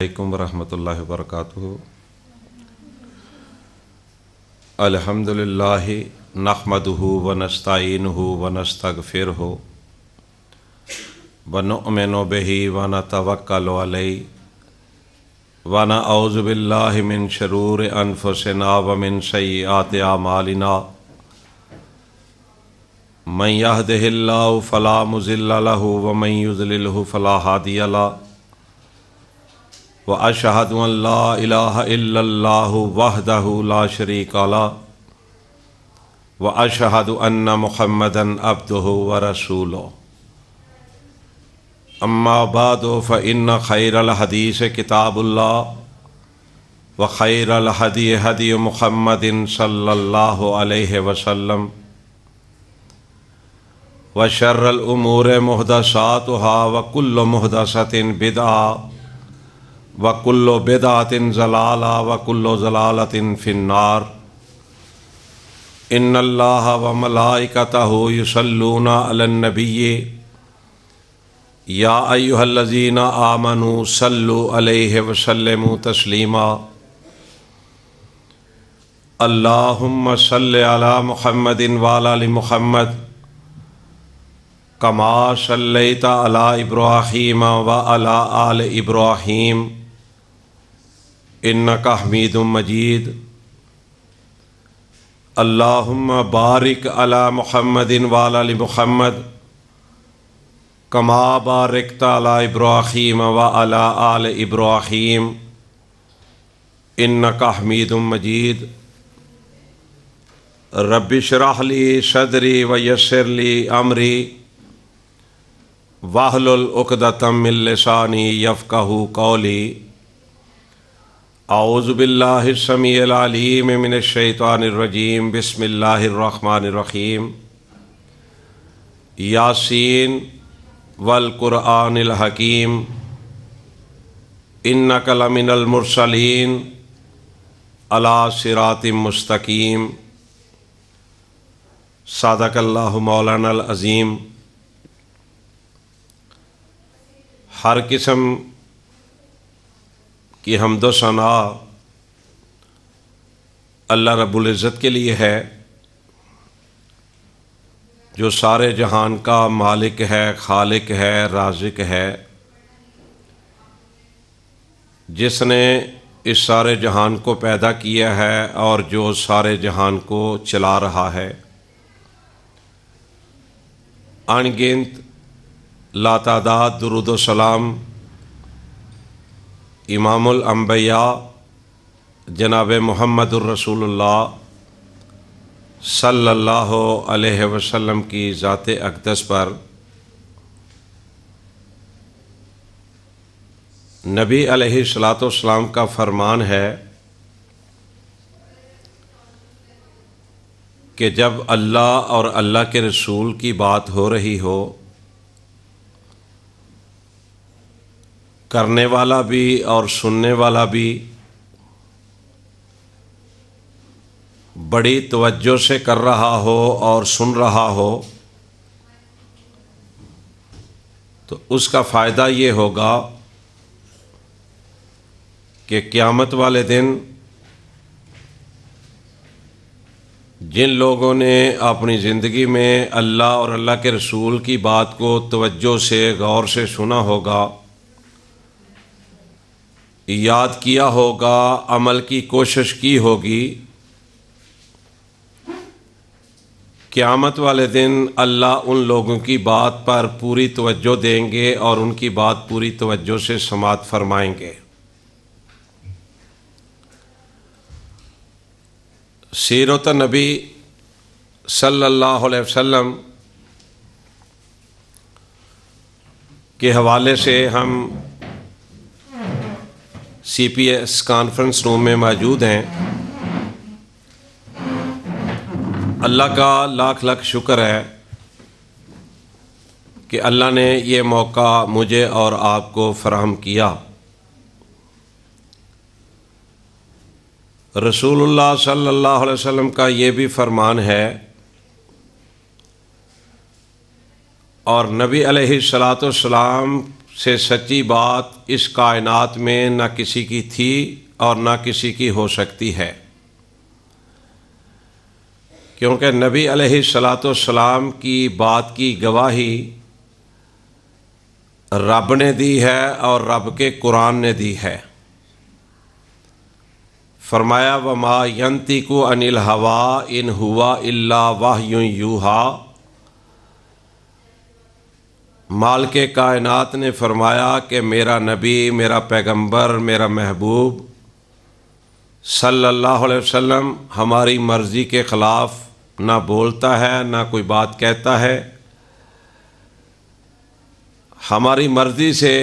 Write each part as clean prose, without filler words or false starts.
علیکم ورحمۃ اللہ وبرکاتہ۔ الحمدللہ نحمدہ ونستعینہ ونستغفرہ ونؤمن بہ ونتوکل علیہ ونعوذ باللہ من شرور انفسنا ومن سیئات اعمالنا من یہدہ اللہ فلا مضل لہ ومن یضللہ فلا ہادی لہ وَأَشْهَدُ أَن لَّا إِلَٰهَ إِلَّا اللَّهُ وَحْدَهُ لَا شَرِيكَ لَهُ وَأَشْهَدُ أَنَّ مُحَمَّدًا عَبْدُهُ وَرَسُولُهُ أَمَّا بَعْدُ فَإِنَّ خَيْرَ الْحَدِيثِ كِتَابُ اللَّهِ وَخَيْرَ الْهَدْيِ هَدْيُ مُحَمَّدٍ صَلَّى اللَّهُ عَلَيْهِ وَسَلَّمَ وَشَرَّ الْأُمُورِ مُحْدَثَاتُهَا وَكُلُّ مُحْدَثَةٍ بِدْعَةٌ وَكُلُّ بِدْعَةٍ ضَلَالَةٍ وَكُلُّ ضَلَالَةٍ فِي النَّارِ۔ إِنَّ اللَّهَ وَمَلَائِكَتَهُ يُصَلُّونَ عَلَى النَّبِيِّ يَا أَيُّهَا الَّذِينَ آمَنُوا صَلُّوا عَلَيْهِ وَسَلِّمُوا تَسْلِيمًا۔ اللهم صل على محمد وعلى آل محمد كما صليت على إبراهيم وعلى آل إبراهيم إنك حميد مجيد۔ اللهم بارك على محمد وعلى آل محمد كما باركت على إبراهيم وعلى آل إبراهيم إنك حميد مجيد۔ رب اشرح لي صدري ويسر لي أمري واحلل عقدۃ من لسانی یفقہوا قولی۔ اعوذ باللہ السمیع العلیم من الشیطان الرجیم، بسم اللہ الرحمن الرحیم۔ یاسین والقرآن الحکیم انک لمن المرسلین علی صراط مستقیم۔ صدق اللہ مولانا العظیم۔ ہر قسم کی حمد و ثنا اللہ رب العزت کے لیے ہے، جو سارے جہان کا مالک ہے، خالق ہے، رازق ہے، جس نے اس سارے جہان کو پیدا کیا ہے اور جو سارے جہان کو چلا رہا ہے۔ ان گنت لاتعداد درود و سلام امام الانبیاء جناب محمد الرسول اللہ صلی اللہ علیہ وسلم کی ذات اقدس پر۔ نبی علیہ الصلاۃ والسلام کا فرمان ہے کہ جب اللہ اور اللہ کے رسول کی بات ہو رہی ہو، کرنے والا بھی اور سننے والا بھی بڑی توجہ سے کر رہا ہو اور سن رہا ہو، تو اس کا فائدہ یہ ہوگا کہ قیامت والے دن جن لوگوں نے اپنی زندگی میں اللہ اور اللہ کے رسول کی بات کو توجہ سے غور سے سنا ہوگا، یاد کیا ہوگا، عمل کی کوشش کی ہوگی، قیامت والے دن اللہ ان لوگوں کی بات پر پوری توجہ دیں گے اور ان کی بات پوری توجہ سے سماعت فرمائیں گے۔ سیرت نبی صلی اللہ علیہ وسلم کے حوالے سے ہم سی پی ایس کانفرنس روم میں موجود ہیں۔ اللہ کا لاکھ لاکھ شکر ہے کہ اللہ نے یہ موقع مجھے اور آپ کو فراہم کیا۔ رسول اللہ صلی اللہ علیہ وسلم کا یہ بھی فرمان ہے اور نبی علیہ الصلاۃ والسلام سے سچی بات اس کائنات میں نہ کسی کی تھی اور نہ کسی کی ہو سکتی ہے، کیونکہ نبی علیہ الصلاۃ والسلام کی بات کی گواہی رب نے دی ہے اور رب کے قرآن نے دی ہے۔ فرمایا وما ینطق عن الہویٰ ان ہوا الا وحی یوحیٰ۔ مالک کائنات نے فرمایا کہ میرا نبی، میرا پیغمبر، میرا محبوب صلی اللہ علیہ وسلم ہماری مرضی کے خلاف نہ بولتا ہے نہ کوئی بات کہتا ہے۔ ہماری مرضی سے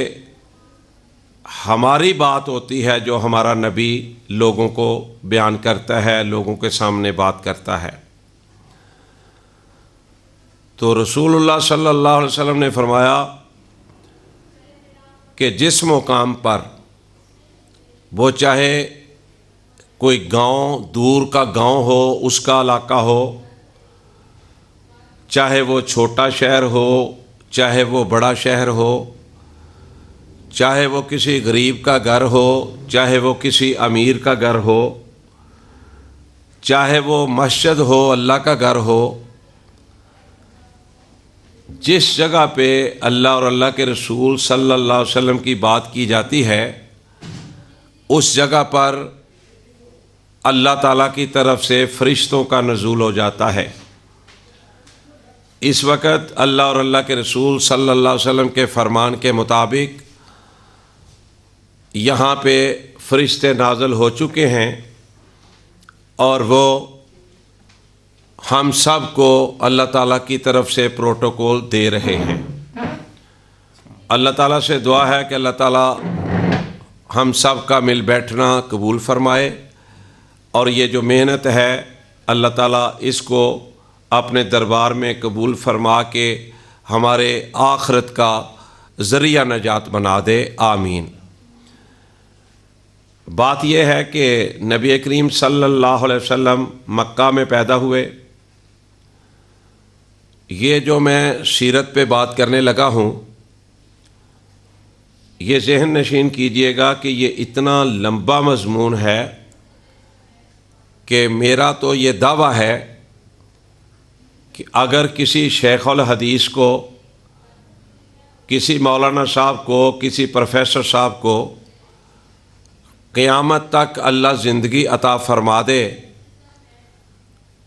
ہماری بات ہوتی ہے جو ہمارا نبی لوگوں کو بیان کرتا ہے، لوگوں کے سامنے بات کرتا ہے۔ تو رسول اللہ صلی اللہ علیہ وسلم نے فرمایا کہ جس مقام پر وہ چاہے کوئی گاؤں، دور کا گاؤں ہو، اس کا علاقہ ہو، چاہے وہ چھوٹا شہر ہو، چاہے وہ بڑا شہر ہو، چاہے وہ کسی غریب کا گھر ہو، چاہے وہ کسی امیر کا گھر ہو، چاہے وہ مسجد ہو، اللہ کا گھر ہو، جس جگہ پہ اللہ اور اللہ کے رسول صلی اللہ علیہ وسلم کی بات کی جاتی ہے، اس جگہ پر اللہ تعالیٰ کی طرف سے فرشتوں کا نزول ہو جاتا ہے۔ اس وقت اللہ اور اللہ کے رسول صلی اللہ علیہ وسلم کے فرمان کے مطابق یہاں پہ فرشتے نازل ہو چکے ہیں اور وہ ہم سب کو اللہ تعالیٰ کی طرف سے پروٹوکول دے رہے ہیں۔ اللہ تعالیٰ سے دعا ہے کہ اللہ تعالیٰ ہم سب کا مل بیٹھنا قبول فرمائے، اور یہ جو محنت ہے اللہ تعالیٰ اس کو اپنے دربار میں قبول فرما کے ہمارے آخرت کا ذریعہ نجات بنا دے، آمین۔ بات یہ ہے کہ نبی کریم صلی اللہ علیہ وسلم مکہ میں پیدا ہوئے۔ یہ جو میں سیرت پہ بات کرنے لگا ہوں، یہ ذہن نشین کیجئے گا کہ یہ اتنا لمبا مضمون ہے کہ میرا تو یہ دعویٰ ہے کہ اگر کسی شیخ الحدیث کو، کسی مولانا صاحب کو، کسی پروفیسر صاحب کو قیامت تک اللہ زندگی عطا فرما دے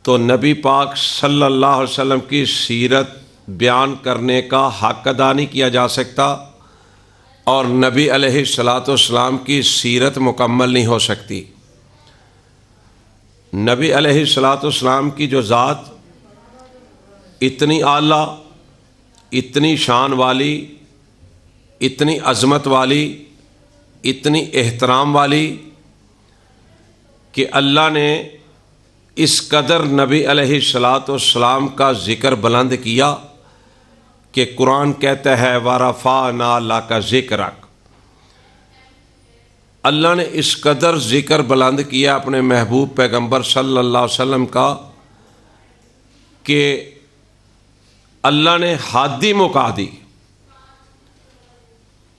تو نبی پاک صلی اللہ علیہ وسلم کی سیرت بیان کرنے کا حق ادا نہیں کیا جا سکتا، اور نبی علیہ الصلاۃ والسلام کی سیرت مکمل نہیں ہو سکتی۔ نبی علیہ الصلاۃ والسلام کی جو ذات اتنی اعلیٰ، اتنی شان والی، اتنی عظمت والی، اتنی احترام والی کہ اللہ نے اس قدر نبی علیہ الصلاۃ والسلام کا ذکر بلند کیا کہ قرآن کہتا ہے وَرَفَعْنَا لَكَ ذِكْرَكَ۔ اللہ نے اس قدر ذکر بلند کیا اپنے محبوب پیغمبر صلی اللہ علیہ وسلم کا کہ اللہ نے حد ہی مکا دی۔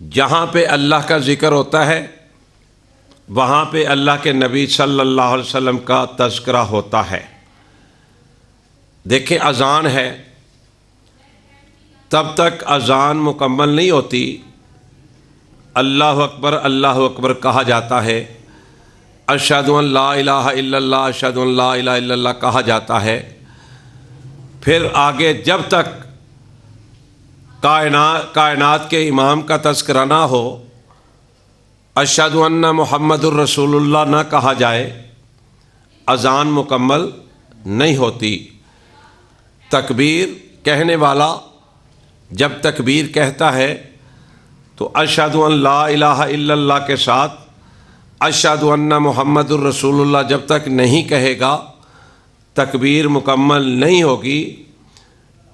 جہاں پہ اللہ کا ذکر ہوتا ہے وہاں پہ اللہ کے نبی صلی اللہ علیہ وسلم کا تذکرہ ہوتا ہے۔ دیکھیں، اذان ہے، تب تک اذان مکمل نہیں ہوتی، اللہ اکبر کہا جاتا ہے، اشہد ان لا الہ الا اللہ، اشہد ان لا الہ الا اللہ کہا جاتا ہے۔ پھر آگے جب تک کائنات کے امام کا تذکرہ نہ ہو، اشہد ان محمد الرسول اللہ نہ کہا جائے، اذان مکمل نہیں ہوتی۔ تکبیر کہنے والا جب تکبیر کہتا ہے تو اشہد ان لا الہ الا اللہ کے ساتھ اشہد ان محمد الرسول اللہ جب تک نہیں کہے گا تکبیر مکمل نہیں ہوگی۔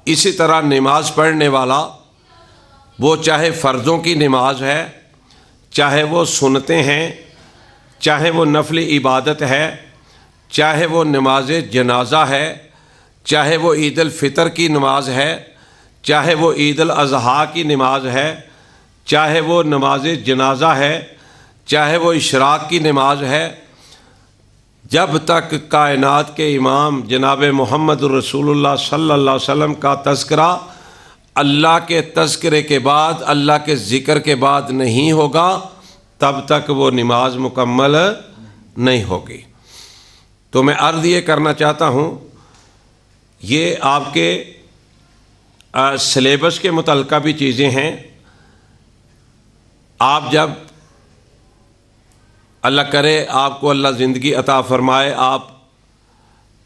اسی طرح نماز پڑھنے والا، وہ چاہے فرضوں کی نماز ہے، چاہے وہ سنتے ہیں، چاہے وہ نفلی عبادت ہے، چاہے وہ نماز جنازہ ہے، چاہے وہ عید الفطر کی نماز ہے، چاہے وہ عید الاضحیٰ کی نماز ہے، چاہے وہ نماز جنازہ ہے، چاہے وہ اشراق کی نماز ہے، جب تک کائنات کے امام جناب محمد رسول اللہ صلی اللہ علیہ وسلم کا تذکرہ اللہ کے تذکرے کے بعد، اللہ کے ذکر کے بعد نہیں ہوگا، تب تک وہ نماز مکمل نہیں ہوگی۔ تو میں عرض یہ کرنا چاہتا ہوں، یہ آپ کے سلیبس کے متعلقہ بھی چیزیں ہیں۔ آپ جب اللہ کرے آپ کو اللہ زندگی عطا فرمائے، آپ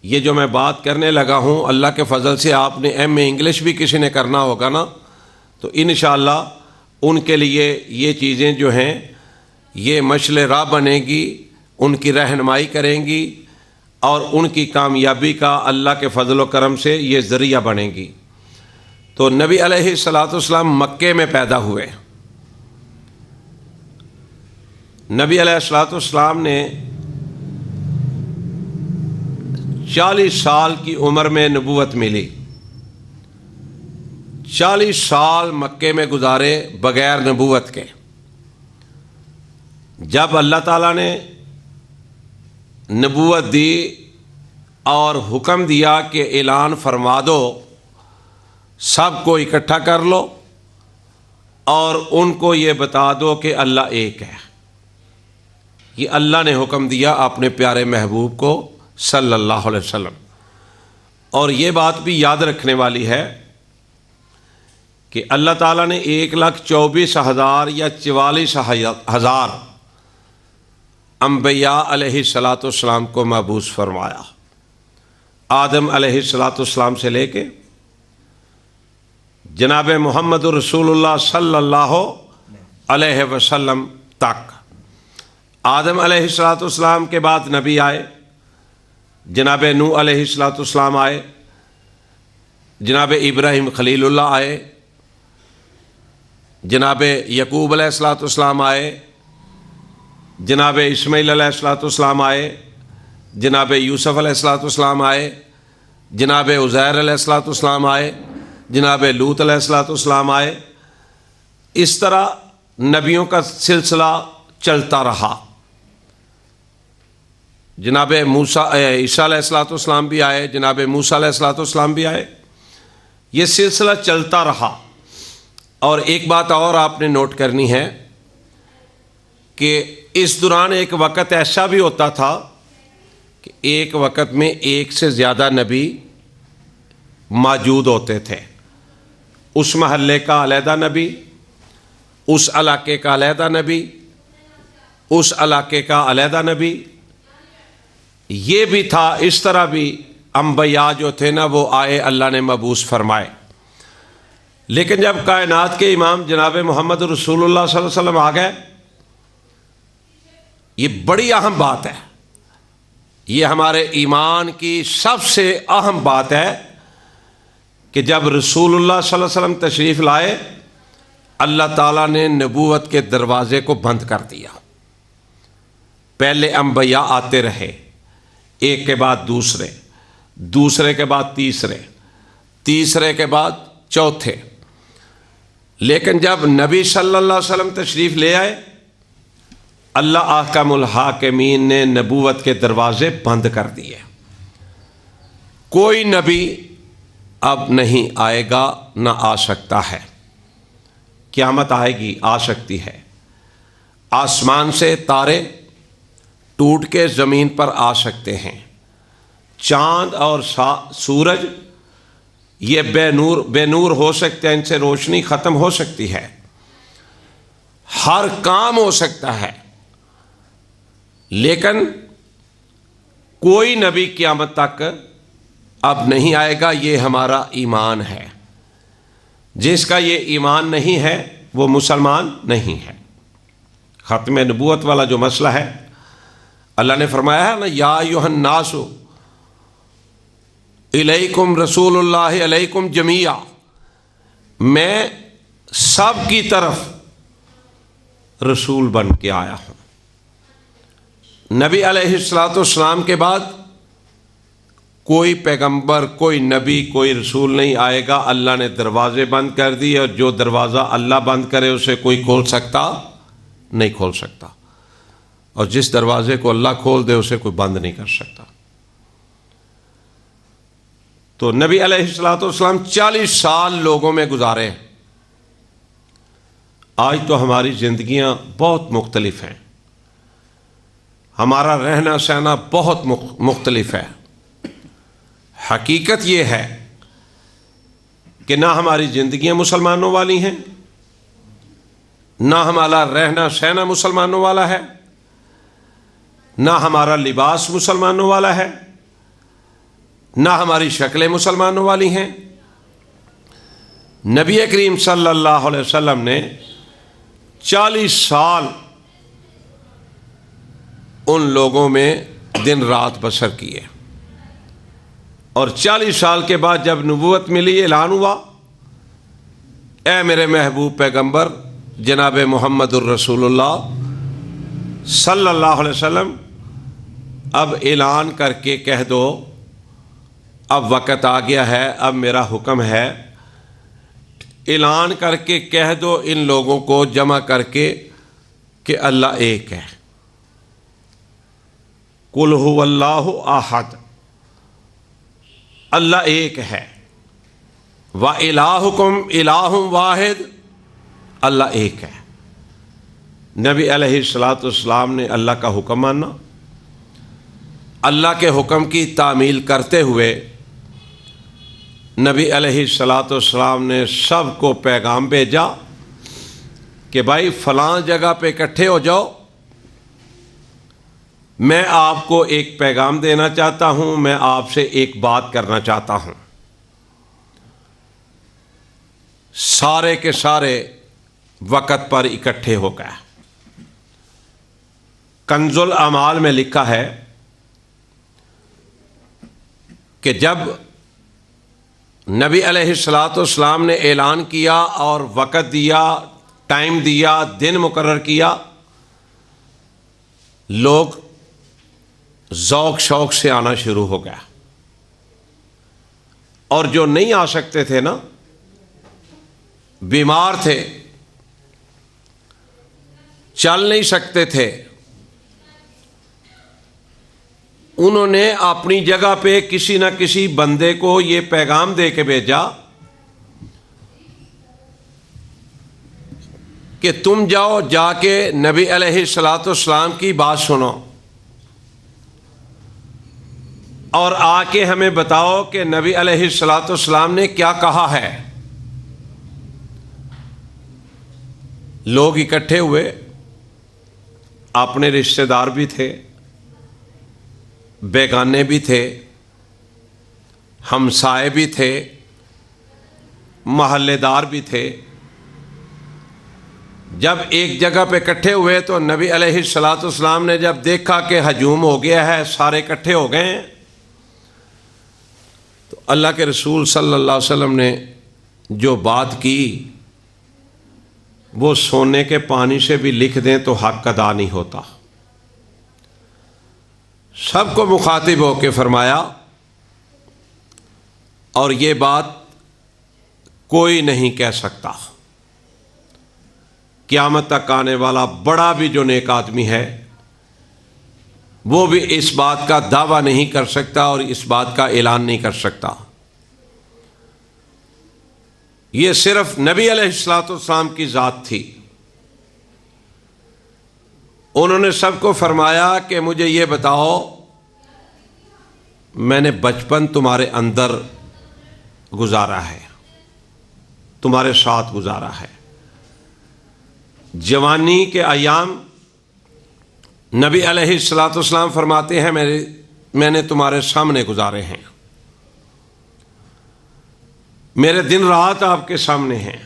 یہ جو میں بات کرنے لگا ہوں، اللہ کے فضل سے آپ نے ایم اے انگلش بھی کسی نے کرنا ہوگا نا، تو انشاءاللہ ان کے لیے یہ چیزیں جو ہیں یہ مشعل راہ بنے گی، ان کی رہنمائی کریں گی، اور ان کی کامیابی کا اللہ کے فضل و کرم سے یہ ذریعہ بنے گی۔ تو نبی علیہ الصلاۃ والسلام مکے میں پیدا ہوئے۔ نبی علیہ الصلاۃ والسلام نے 40 سال کی عمر میں نبوت ملی، 40 سال مکے میں گزارے بغیر نبوت کے۔ جب اللہ تعالیٰ نے نبوت دی اور حکم دیا کہ اعلان فرما دو، سب کو اکٹھا کر لو اور ان کو یہ بتا دو کہ اللہ ایک ہے، یہ اللہ نے حکم دیا اپنے پیارے محبوب کو صلی اللہ علیہ وسلم۔ اور یہ بات بھی یاد رکھنے والی ہے کہ اللہ تعالیٰ نے 1,24,000 یا 44,000 انبیاء علیہ الصلاۃ والسلام کو مبعوث فرمایا، آدم علیہ الصلاۃ والسلام سے لے کے جناب محمد رسول اللہ صلی اللہ علیہ وسلم تک۔ آدم علیہ الصلاۃ والسلام کے بعد نبی آئے، جناب نوح علیہ الصلاۃ والسلام آئے، جناب ابراہیم خلیل اللہ آئے، جناب یعقوب علیہ الصلاۃ والسلام آئے، جناب اسماعیل علیہ الصلاۃ والسلام آئے، جناب یوسف علیہ الصلاۃ والسلام آئے، جناب عزیر علیہ الصلاۃ والسلام آئے، جناب لوط علیہ الصلاۃ والسلام آئے۔ اس طرح نبیوں کا سلسلہ چلتا رہا۔ جناب عیسیٰ علیہ الصلاۃ والسلام بھی آئے، جناب موسیٰ علیہ الصلاۃ والسلام بھی آئے۔ یہ سلسلہ چلتا رہا۔ اور ایک بات اور آپ نے نوٹ کرنی ہے کہ اس دوران ایک وقت ایسا بھی ہوتا تھا کہ ایک وقت میں ایک سے زیادہ نبی موجود ہوتے تھے۔ اس محلے کا علیحدہ نبی، اس علاقے کا علیحدہ نبی، اس علاقے کا علیحدہ نبی، یہ بھی تھا۔ اس طرح بھی انبیاء جو تھے نا وہ آئے، اللہ نے مبعوث فرمائے۔ لیکن جب کائنات کے امام جناب محمد رسول اللہ صلی اللہ علیہ وسلم آ گئے، یہ بڑی اہم بات ہے، یہ ہمارے ایمان کی سب سے اہم بات ہے کہ جب رسول اللہ صلی اللہ علیہ وسلم تشریف لائے، اللہ تعالیٰ نے نبوت کے دروازے کو بند کر دیا۔ پہلے انبیاء آتے رہے، ایک کے بعد دوسرے، دوسرے کے بعد تیسرے، تیسرے کے بعد چوتھے۔ لیکن جب نبی صلی اللہ علیہ وسلم تشریف لے آئے، اللہ احکم الحاکمین نے نبوت کے دروازے بند کر دیے۔ کوئی نبی اب نہیں آئے گا، نہ آ سکتا ہے۔ قیامت آئے گی، آ سکتی ہے۔ آسمان سے تارے ٹوٹ کے زمین پر آ سکتے ہیں، چاند اور سورج یہ بے نور ہو سکتے ہیں، ان سے روشنی ختم ہو سکتی ہے، ہر کام ہو سکتا ہے۔ لیکن کوئی نبی قیامت تک اب نہیں آئے گا، یہ ہمارا ایمان ہے۔ جس کا یہ ایمان نہیں ہے وہ مسلمان نہیں ہے۔ ختم نبوت والا جو مسئلہ ہے، اللہ نے فرمایا ہے نا، یا ایھا الناس الیکم رسول اللہ علیکم جمیعا، میں سب کی طرف رسول بن کے آیا ہوں۔ نبی علیہ الصلوۃ والسلام کے بعد کوئی پیغمبر، کوئی نبی، کوئی رسول نہیں آئے گا، اللہ نے دروازے بند کر دی، اور جو دروازہ اللہ بند کرے اسے کوئی کھول سکتا نہیں، کھول سکتا، اور جس دروازے کو اللہ کھول دے اسے کوئی بند نہیں کر سکتا۔ تو نبی علیہ الصلوۃ والسلام 40 سال لوگوں میں گزارے۔ آج تو ہماری زندگیاں بہت مختلف ہیں، ہمارا رہنا سہنا بہت مختلف ہے۔ حقیقت یہ ہے کہ نہ ہماری زندگیاں مسلمانوں والی ہیں، نہ ہمارا رہنا سہنا مسلمانوں والا ہے، نہ ہمارا لباس مسلمانوں والا ہے، نہ ہماری شکلیں مسلمانوں والی ہیں۔ نبی کریم صلی اللہ علیہ وسلم نے 40 سال ان لوگوں میں دن رات بسر کیے، اور 40 سال کے بعد جب نبوت ملی، اعلان ہوا، اے میرے محبوب پیغمبر جناب محمد الرسول اللہ صلی اللہ علیہ وسلم، اب اعلان کر کے کہہ دو، اب وقت آ گیا ہے، اب میرا حکم ہے، اعلان کر کے کہہ دو ان لوگوں کو جمع کر کے کہ اللہ ایک ہے۔ قل هو اللہ احد، اللہ ایک ہے، وَإِلَٰهُكُمْ إِلَٰهٌ وَاحِدٌ، اللہ ایک ہے۔ نبی علیہ الصلوۃ والسلام نے اللہ کا حکم مانا، اللہ کے حکم کی تعمیل کرتے ہوئے نبی علیہ الصلوۃ والسلام نے سب کو پیغام بھیجا کہ بھائی فلاں جگہ پہ اکٹھے ہو جاؤ، میں آپ کو ایک پیغام دینا چاہتا ہوں، میں آپ سے ایک بات کرنا چاہتا ہوں۔ سارے کے سارے وقت پر اکٹھے ہو گئے۔ کنز الاعمال میں لکھا ہے کہ جب نبی علیہ الصلوۃ والسلام نے اعلان کیا اور وقت دیا، ٹائم دیا، دن مقرر کیا، لوگ ذوق شوق سے آنا شروع ہو گیا، اور جو نہیں آ سکتے تھے نا، بیمار تھے، چل نہیں سکتے تھے، انہوں نے اپنی جگہ پہ کسی نہ کسی بندے کو یہ پیغام دے کے بھیجا کہ تم جاؤ، جا کے نبی علیہ الصلوۃ والسلام کی بات سنو، اور آ کے ہمیں بتاؤ کہ نبی علیہ الصلوۃ والسلام نے کیا کہا ہے۔ لوگ اکٹھے ہوئے، اپنے رشتہ دار بھی تھے، بیگانے بھی تھے، ہمسائے بھی تھے، محلے دار بھی تھے۔ جب ایک جگہ پہ اکٹھے ہوئے تو نبی علیہ الصلوۃ والسلام نے جب دیکھا کہ ہجوم ہو گیا ہے، سارے اکٹھے ہو گئے ہیں، تو اللہ کے رسول صلی اللہ علیہ وسلم نے جو بات کی وہ سونے کے پانی سے بھی لکھ دیں تو حق ادا نہیں ہوتا۔ سب کو مخاطب ہو کے فرمایا، اور یہ بات کوئی نہیں کہہ سکتا، قیامت تک آنے والا بڑا بھی جو نیک آدمی ہے وہ بھی اس بات کا دعویٰ نہیں کر سکتا اور اس بات کا اعلان نہیں کر سکتا۔ یہ صرف نبی علیہ الصلوۃ والسلام کی ذات تھی۔ انہوں نے سب کو فرمایا کہ مجھے یہ بتاؤ، میں نے بچپن تمہارے اندر گزارا ہے، تمہارے ساتھ گزارا ہے، جوانی کے ایام نبی علیہ الصلوۃ والسلام فرماتے ہیں میں نے تمہارے سامنے گزارے ہیں، میرے دن رات آپ کے سامنے ہیں،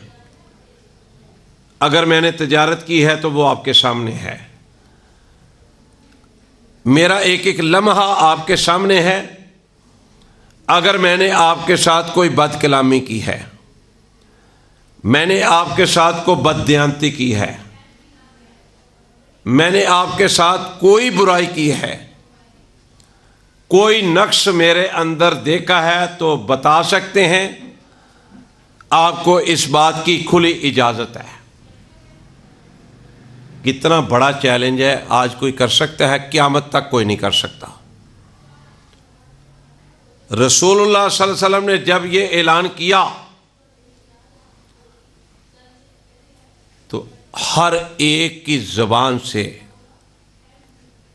اگر میں نے تجارت کی ہے تو وہ آپ کے سامنے ہے، میرا ایک ایک لمحہ آپ کے سامنے ہے، اگر میں نے آپ کے ساتھ کوئی بد کلامی کی ہے، میں نے آپ کے ساتھ کوئی بد دیانتی کی ہے، میں نے آپ کے ساتھ کوئی برائی کی ہے، کوئی نقص میرے اندر دیکھا ہے تو بتا سکتے ہیں، آپ کو اس بات کی کھلی اجازت ہے۔ کتنا بڑا چیلنج ہے، آج کوئی کر سکتا ہے، قیامت تک کوئی نہیں کر سکتا۔ رسول اللہ صلی اللہ علیہ وسلم نے جب یہ اعلان کیا تو ہر ایک کی زبان سے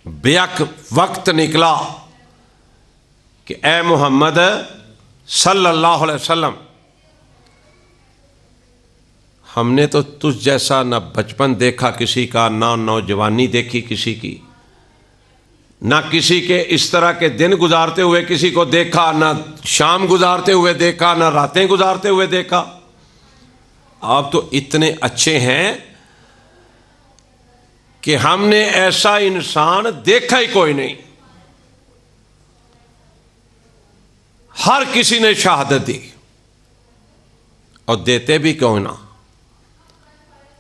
بیک وقت نکلا کہ اے محمد صلی اللہ علیہ وسلم، ہم نے تو تجھ جیسا نہ بچپن دیکھا کسی کا، نہ نوجوانی دیکھی کسی کی، نہ کسی کے اس طرح کے دن گزارتے ہوئے کسی کو دیکھا، نہ شام گزارتے ہوئے دیکھا، نہ راتیں گزارتے ہوئے دیکھا۔ آپ تو اتنے اچھے ہیں کہ ہم نے ایسا انسان دیکھا ہی کوئی نہیں۔ ہر کسی نے شہادت دی، اور دیتے بھی کیوں نہ۔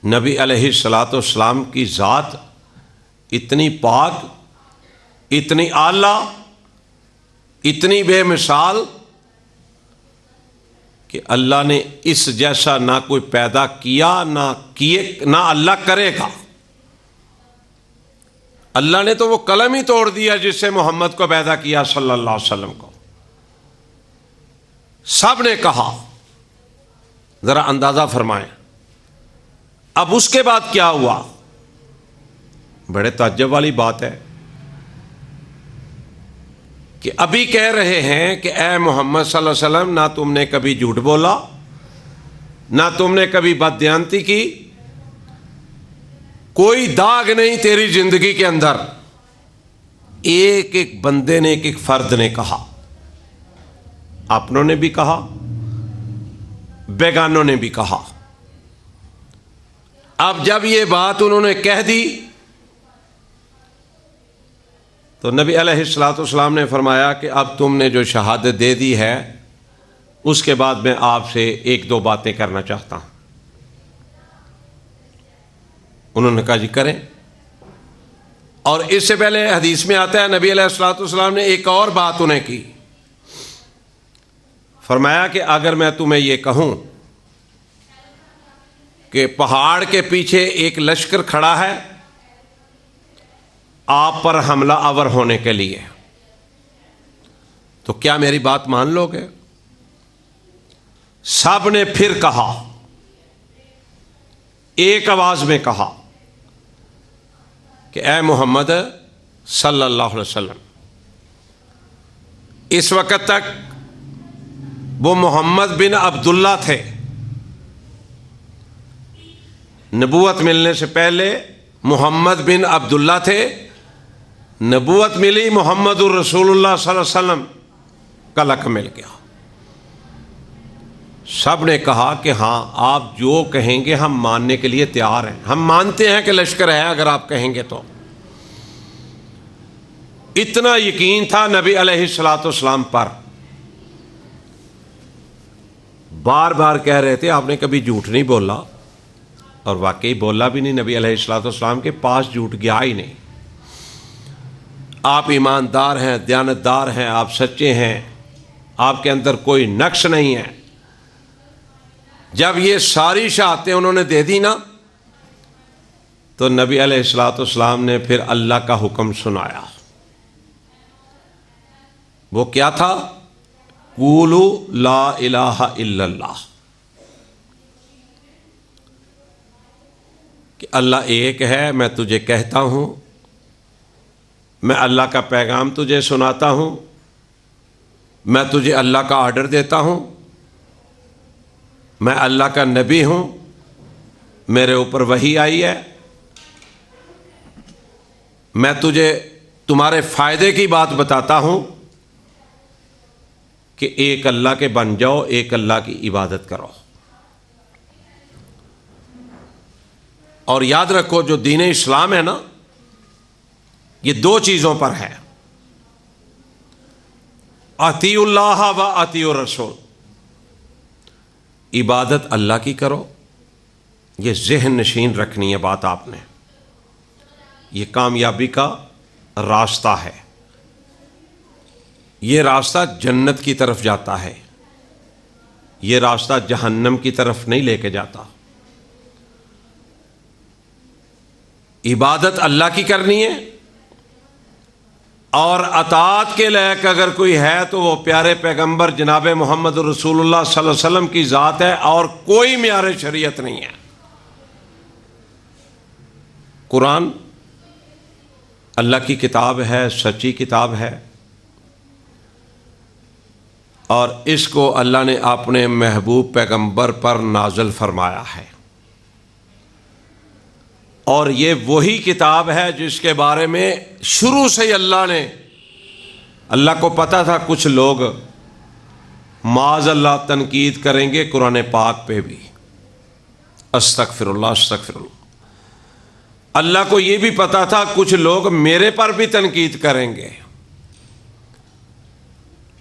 نبی علیہ الصلوۃ والسلام کی ذات اتنی پاک، اتنی اعلیٰ، اتنی بے مثال کہ اللہ نے اس جیسا نہ کوئی پیدا کیا، نہ اللہ کرے گا۔ اللہ نے تو وہ قلم ہی توڑ دیا جس سے محمد کو پیدا کیا صلی اللہ علیہ وسلم کو۔ سب نے کہا، ذرا اندازہ فرمائیں اب اس کے بعد کیا ہوا۔ بڑے تعجب والی بات ہے کہ ابھی کہہ رہے ہیں کہ اے محمد صلی اللہ علیہ وسلم، نہ تم نے کبھی جھوٹ بولا، نہ تم نے کبھی بددیانتی کی، کوئی داغ نہیں تیری زندگی کے اندر۔ ایک ایک بندے نے، ایک ایک فرد نے کہا، اپنوں نے بھی کہا، بیگانوں نے بھی کہا۔ اب جب یہ بات انہوں نے کہہ دی تو نبی علیہ الصلوۃ والسلام نے فرمایا کہ اب تم نے جو شہادت دے دی ہے، اس کے بعد میں آپ سے ایک دو باتیں کرنا چاہتا ہوں۔ انہوں نے کہا جی کریں۔ اور اس سے پہلے حدیث میں آتا ہے نبی علیہ الصلوۃ والسلام نے ایک اور بات انہیں کی، فرمایا کہ اگر میں تمہیں یہ کہوں کہ پہاڑ کے پیچھے ایک لشکر کھڑا ہے آپ پر حملہ آور ہونے کے لیے، تو کیا میری بات مان لو گے؟ سب نے پھر کہا، ایک آواز میں کہا کہ اے محمد صلی اللہ علیہ وسلم۔ اس وقت تک وہ محمد بن عبداللہ تھے، نبوت ملنے سے پہلے محمد بن عبداللہ تھے، نبوت ملی محمد الرسول اللہ صلی اللہ علیہ وسلم کا لقب مل گیا۔ سب نے کہا کہ ہاں آپ جو کہیں گے ہم ماننے کے لیے تیار ہیں، ہم مانتے ہیں کہ لشکر ہے اگر آپ کہیں گے تو۔ اتنا یقین تھا نبی علیہ الصلوۃ والسلام پر، بار بار کہہ رہے تھے آپ نے کبھی جھوٹ نہیں بولا، اور واقعی بولا بھی نہیں۔ نبی علیہ الصلوۃ والسلام کے پاس جھوٹ گیا ہی نہیں۔ آپ ایماندار ہیں، دیانتدار ہیں، آپ سچے ہیں، آپ کے اندر کوئی نقص نہیں ہے۔ جب یہ ساری شہادتیں انہوں نے دے دی نا، تو نبی علیہ الصلوۃ والسلام نے پھر اللہ کا حکم سنایا۔ وہ کیا تھا؟ قولوا لا الہ الا اللہ، کہ اللہ ایک ہے، میں تجھے کہتا ہوں، میں اللہ کا پیغام تجھے سناتا ہوں، میں تجھے اللہ کا آرڈر دیتا ہوں، میں اللہ کا نبی ہوں، میرے اوپر وحی آئی ہے، میں تجھے تمہارے فائدے کی بات بتاتا ہوں کہ ایک اللہ کے بن جاؤ، ایک اللہ کی عبادت کرو۔ اور یاد رکھو جو دین اسلام ہے نا، یہ دو چیزوں پر ہے، اطیعوا اللہ و اطیعوا الرسول۔ عبادت اللہ کی کرو، یہ ذہن نشین رکھنی ہے بات آپ نے، یہ کامیابی کا راستہ ہے۔ یہ راستہ جنت کی طرف جاتا ہے، یہ راستہ جہنم کی طرف نہیں لے کے جاتا۔ عبادت اللہ کی کرنی ہے، اور اطاعت کے لائق اگر کوئی ہے تو وہ پیارے پیغمبر جناب محمد رسول اللہ صلی اللہ علیہ وسلم کی ذات ہے، اور کوئی معیار شریعت نہیں ہے۔ قرآن اللہ کی کتاب ہے، سچی کتاب ہے، اور اس کو اللہ نے اپنے محبوب پیغمبر پر نازل فرمایا ہے، اور یہ وہی کتاب ہے جس کے بارے میں شروع سے ہی اللہ کو پتا تھا کچھ لوگ معاذ اللہ تنقید کریں گے قرآن پاک پہ بھی۔ استغفر اللہ استغفر اللہ۔ اللہ کو یہ بھی پتا تھا کچھ لوگ میرے پر بھی تنقید کریں گے۔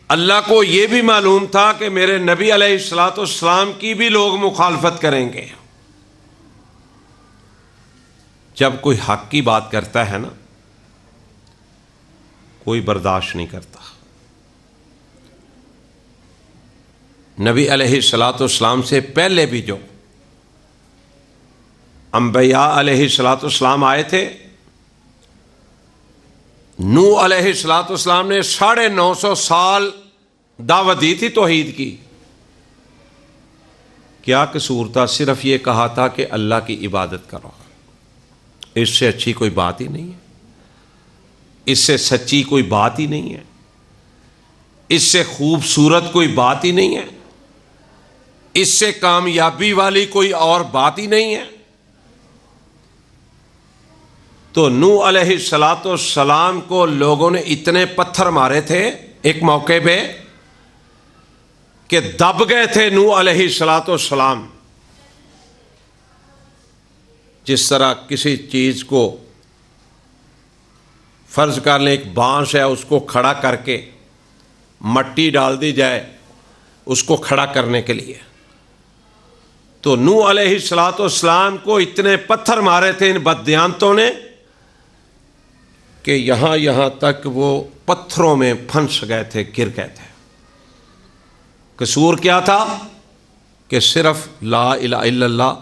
اللہ کو یہ بھی معلوم تھا کہ میرے نبی علیہ الصلوۃ والسلام کی بھی لوگ مخالفت کریں گے۔ جب کوئی حق کی بات کرتا ہے نا، کوئی برداشت نہیں کرتا۔ نبی علیہ الصلوۃ والسلام سے پہلے بھی جو انبیاء علیہ الصلوۃ والسلام آئے تھے، نوح علیہ الصلوۃ والسلام نے 950 سال دعوت دی تھی توحید کی۔ کیا قصور تھا؟ صرف یہ کہا تھا کہ اللہ کی عبادت کرو۔ اس سے اچھی کوئی بات ہی نہیں ہے، اس سے سچی کوئی بات ہی نہیں ہے، اس سے خوبصورت کوئی بات ہی نہیں ہے، اس سے کامیابی والی کوئی اور بات ہی نہیں ہے۔ تو نوح علیہ الصلوۃ والسلام کو لوگوں نے اتنے پتھر مارے تھے ایک موقع پہ کہ دب گئے تھے نوح علیہ الصلوۃ والسلام۔ جس طرح کسی چیز کو فرض کر لیں، ایک بانس ہے، اس کو کھڑا کر کے مٹی ڈال دی جائے اس کو کھڑا کرنے کے لیے، تو نوح علیہ الصلوۃ والسلام کو اتنے پتھر مارے تھے ان بددیانتوں نے کہ یہاں تک وہ پتھروں میں پھنس گئے تھے، گر گئے تھے۔ قصور کیا تھا؟ کہ صرف لا الہ الا اللہ،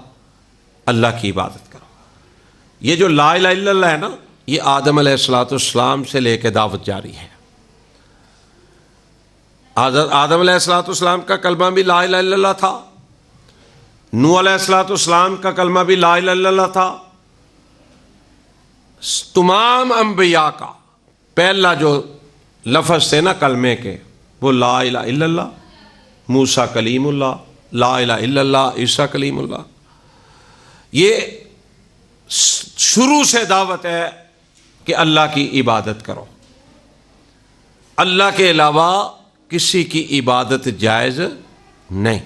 اللہ کی عبادت کرو۔ یہ جو لا الہ الا اللہ ہے نا، یہ آدم علیہ الصلوۃ والسلام سے لے کے دعوت جاری ہے۔ آدم علیہ الصلوۃ والسلام کا کلمہ بھی لا الہ الا اللہ تھا، نوح علیہ الصلوۃ والسلام کا کلمہ بھی لا الہ الا اللہ تھا۔ تمام انبیاء کا پہلا جو لفظ تھے نا کلمے کے، وہ لا الہ الا اللہ۔ موسیٰ کلیم اللہ، لا الہ الا اللہ، عیسیٰ کلیم اللہ۔ یہ شروع سے دعوت ہے کہ اللہ کی عبادت کرو، اللہ کے علاوہ کسی کی عبادت جائز نہیں۔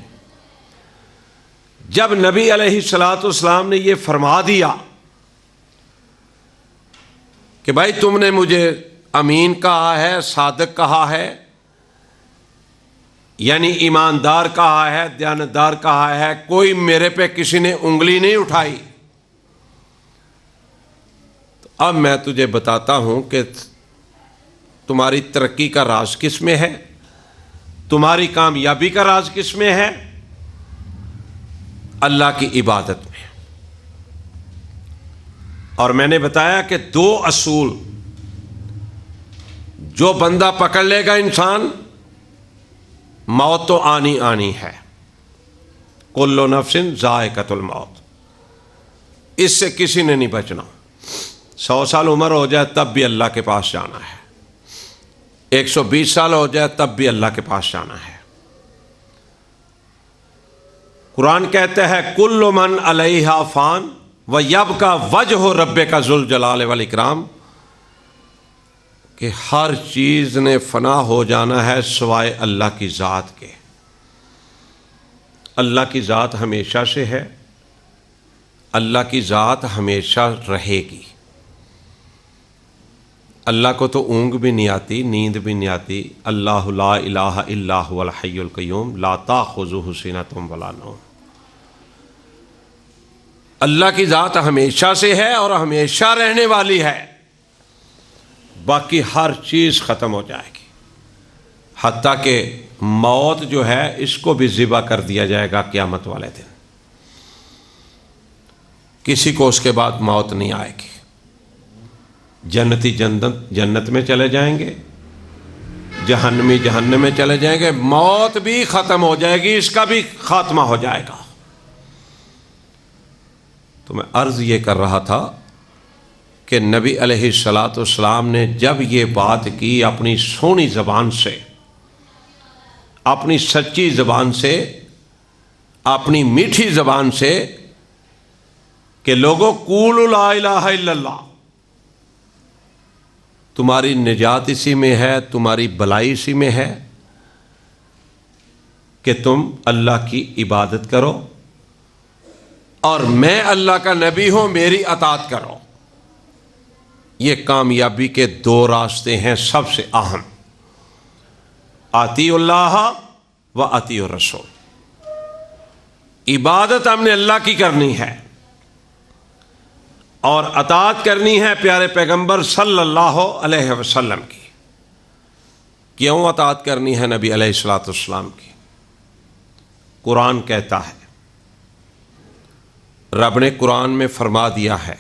جب نبی علیہ الصلوۃ والسلام نے یہ فرما دیا کہ بھائی تم نے مجھے امین کہا ہے، صادق کہا ہے، یعنی ایماندار کہا ہے، دیانتدار کہا ہے، کوئی میرے پہ کسی نے انگلی نہیں اٹھائی، تو اب میں تجھے بتاتا ہوں کہ تمہاری ترقی کا راز کس میں ہے، تمہاری کامیابی کا راز کس میں ہے؟ اللہ کی عبادت میں۔ اور میں نے بتایا کہ 2 اصول جو بندہ پکڑ لے گا انسان، موت تو آنی ہے، کل نفس ذائقۃ الموت، اس سے کسی نے نہیں بچنا۔ 100 سال عمر ہو جائے تب بھی اللہ کے پاس جانا ہے، 120 سال ہو جائے تب بھی اللہ کے پاس جانا ہے۔ قرآن کہتا ہے کل من علیہا فان ویبقی وجہ ربک ذو الجلال والاکرام، کہ ہر چیز نے فنا ہو جانا ہے سوائے اللہ کی ذات کے۔ اللہ کی ذات ہمیشہ سے ہے، اللہ کی ذات ہمیشہ رہے گی۔ اللہ کو تو اونگ بھی نہیں آتی، نیند بھی نہیں آتی۔ اللہ لا الہ الا هو الحی القیوم لا تأخذہ سنۃ ولا نوم۔ اللہ کی ذات ہمیشہ سے ہے اور ہمیشہ رہنے والی ہے، باقی ہر چیز ختم ہو جائے گی۔ حتیٰ کہ موت جو ہے اس کو بھی ذبح کر دیا جائے گا قیامت والے دن. کسی کو اس کے بعد موت نہیں آئے گی. جنتی جنت میں چلے جائیں گے، جہنمی جہنم میں چلے جائیں گے. موت بھی ختم ہو جائے گی، اس کا بھی خاتمہ ہو جائے گا. تو میں عرض یہ کر رہا تھا کہ نبی علیہ الصلاۃ والسلام نے جب یہ بات کی اپنی سونی زبان سے، اپنی سچی زبان سے، اپنی میٹھی زبان سے کہ لوگوں قولوا لا الہ الا اللہ، تمہاری نجات اسی میں ہے، تمہاری بلائی اسی میں ہے کہ تم اللہ کی عبادت کرو اور میں اللہ کا نبی ہوں، میری اطاعت کرو. یہ کامیابی کے دو راستے ہیں سب سے اہم، اطیعوا اللہ و اطیعوا الرسول. عبادت ہم نے اللہ کی کرنی ہے اور اطاعت کرنی ہے پیارے پیغمبر صلی اللہ علیہ وسلم کی. کیوں اطاعت کرنی ہے نبی علیہ الصلوۃ والسلام کی؟ قرآن کہتا ہے، رب نے قرآن میں فرما دیا ہے،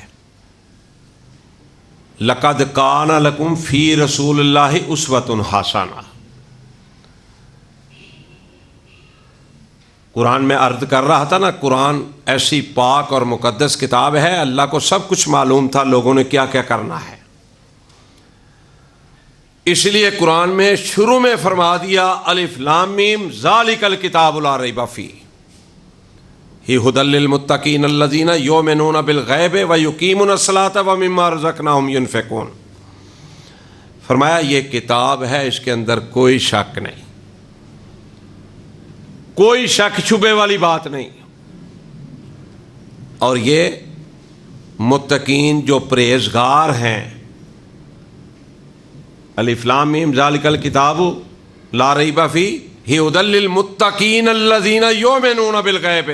لقد کان لکم فی رسول اللہ اسوۃ حسنہ. قرآن میں عرض کر رہا تھا نا، قرآن ایسی پاک اور مقدس کتاب ہے، اللہ کو سب کچھ معلوم تھا لوگوں نے کیا کیا کرنا ہے. اس لیے قرآن میں شروع میں فرما دیا الف لام میم ذالک الکتاب لا ریب فیہ ھدی للمتقین الذین یؤمنون بالغیب ویقیمون الصلاۃ ومما رزقناہم ینفقون. فرمایا یہ کتاب ہے، اس کے اندر کوئی شک نہیں، کوئی شک شبے والی بات نہیں. اور یہ متقین جو پرہیزگار ہیں، الف لام میم ذالک الکتاب لا ریب فیہ ھدی للمتقین الذین یؤمنون بالغیب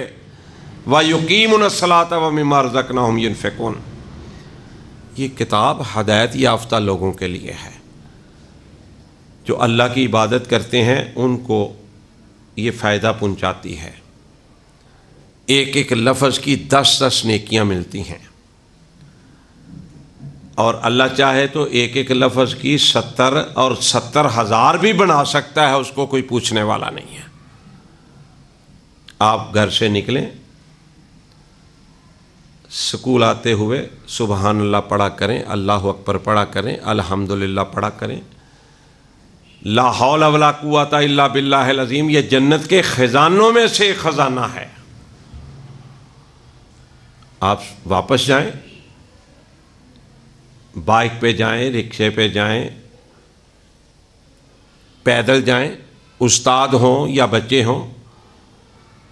وَيُقِيمُونَ الصَّلَاةَ وَمِمَّا رَزَقْنَاهُمْ يُنْفِقُونَ. یہ کتاب ہدایت یافتہ لوگوں کے لیے ہے، جو اللہ کی عبادت کرتے ہیں ان کو یہ فائدہ پہنچاتی ہے. ایک ایک لفظ کی 10 نیکیاں ملتی ہیں، اور اللہ چاہے تو ایک ایک لفظ کی 70 اور 70,000 بھی بنا سکتا ہے، اس کو کوئی پوچھنے والا نہیں ہے. آپ گھر سے نکلیں، سکول آتے ہوئے سبحان اللہ پڑھا کریں، اللہ اکبر پڑھا کریں، الحمدللہ پڑھا کریں، لا حول ولا قوت الا باللہ العظیم. یہ جنت کے خزانوں میں سے ایک خزانہ ہے. آپ واپس جائیں، بائک پہ جائیں، رکشے پہ جائیں، پیدل جائیں، استاد ہوں یا بچے ہوں،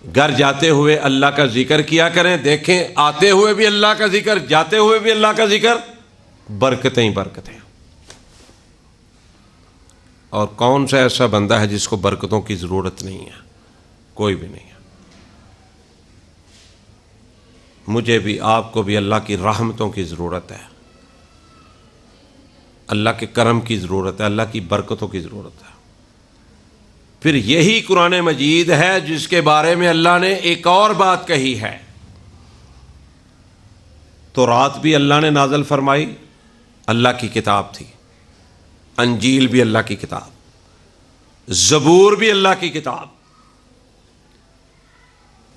گھر جاتے ہوئے اللہ کا ذکر کیا کریں. دیکھیں آتے ہوئے بھی اللہ کا ذکر، جاتے ہوئے بھی اللہ کا ذکر، برکتیں ہی برکتیں. اور کون سا ایسا بندہ ہے جس کو برکتوں کی ضرورت نہیں ہے؟ کوئی بھی نہیں ہے. مجھے بھی، آپ کو بھی اللہ کی رحمتوں کی ضرورت ہے، اللہ کے کرم کی ضرورت ہے، اللہ کی برکتوں کی ضرورت ہے. پھر یہی قرآن مجید ہے جس کے بارے میں اللہ نے ایک اور بات کہی ہے. تو رات بھی اللہ نے نازل فرمائی، اللہ کی کتاب تھی. انجیل بھی اللہ کی کتاب، زبور بھی اللہ کی کتاب،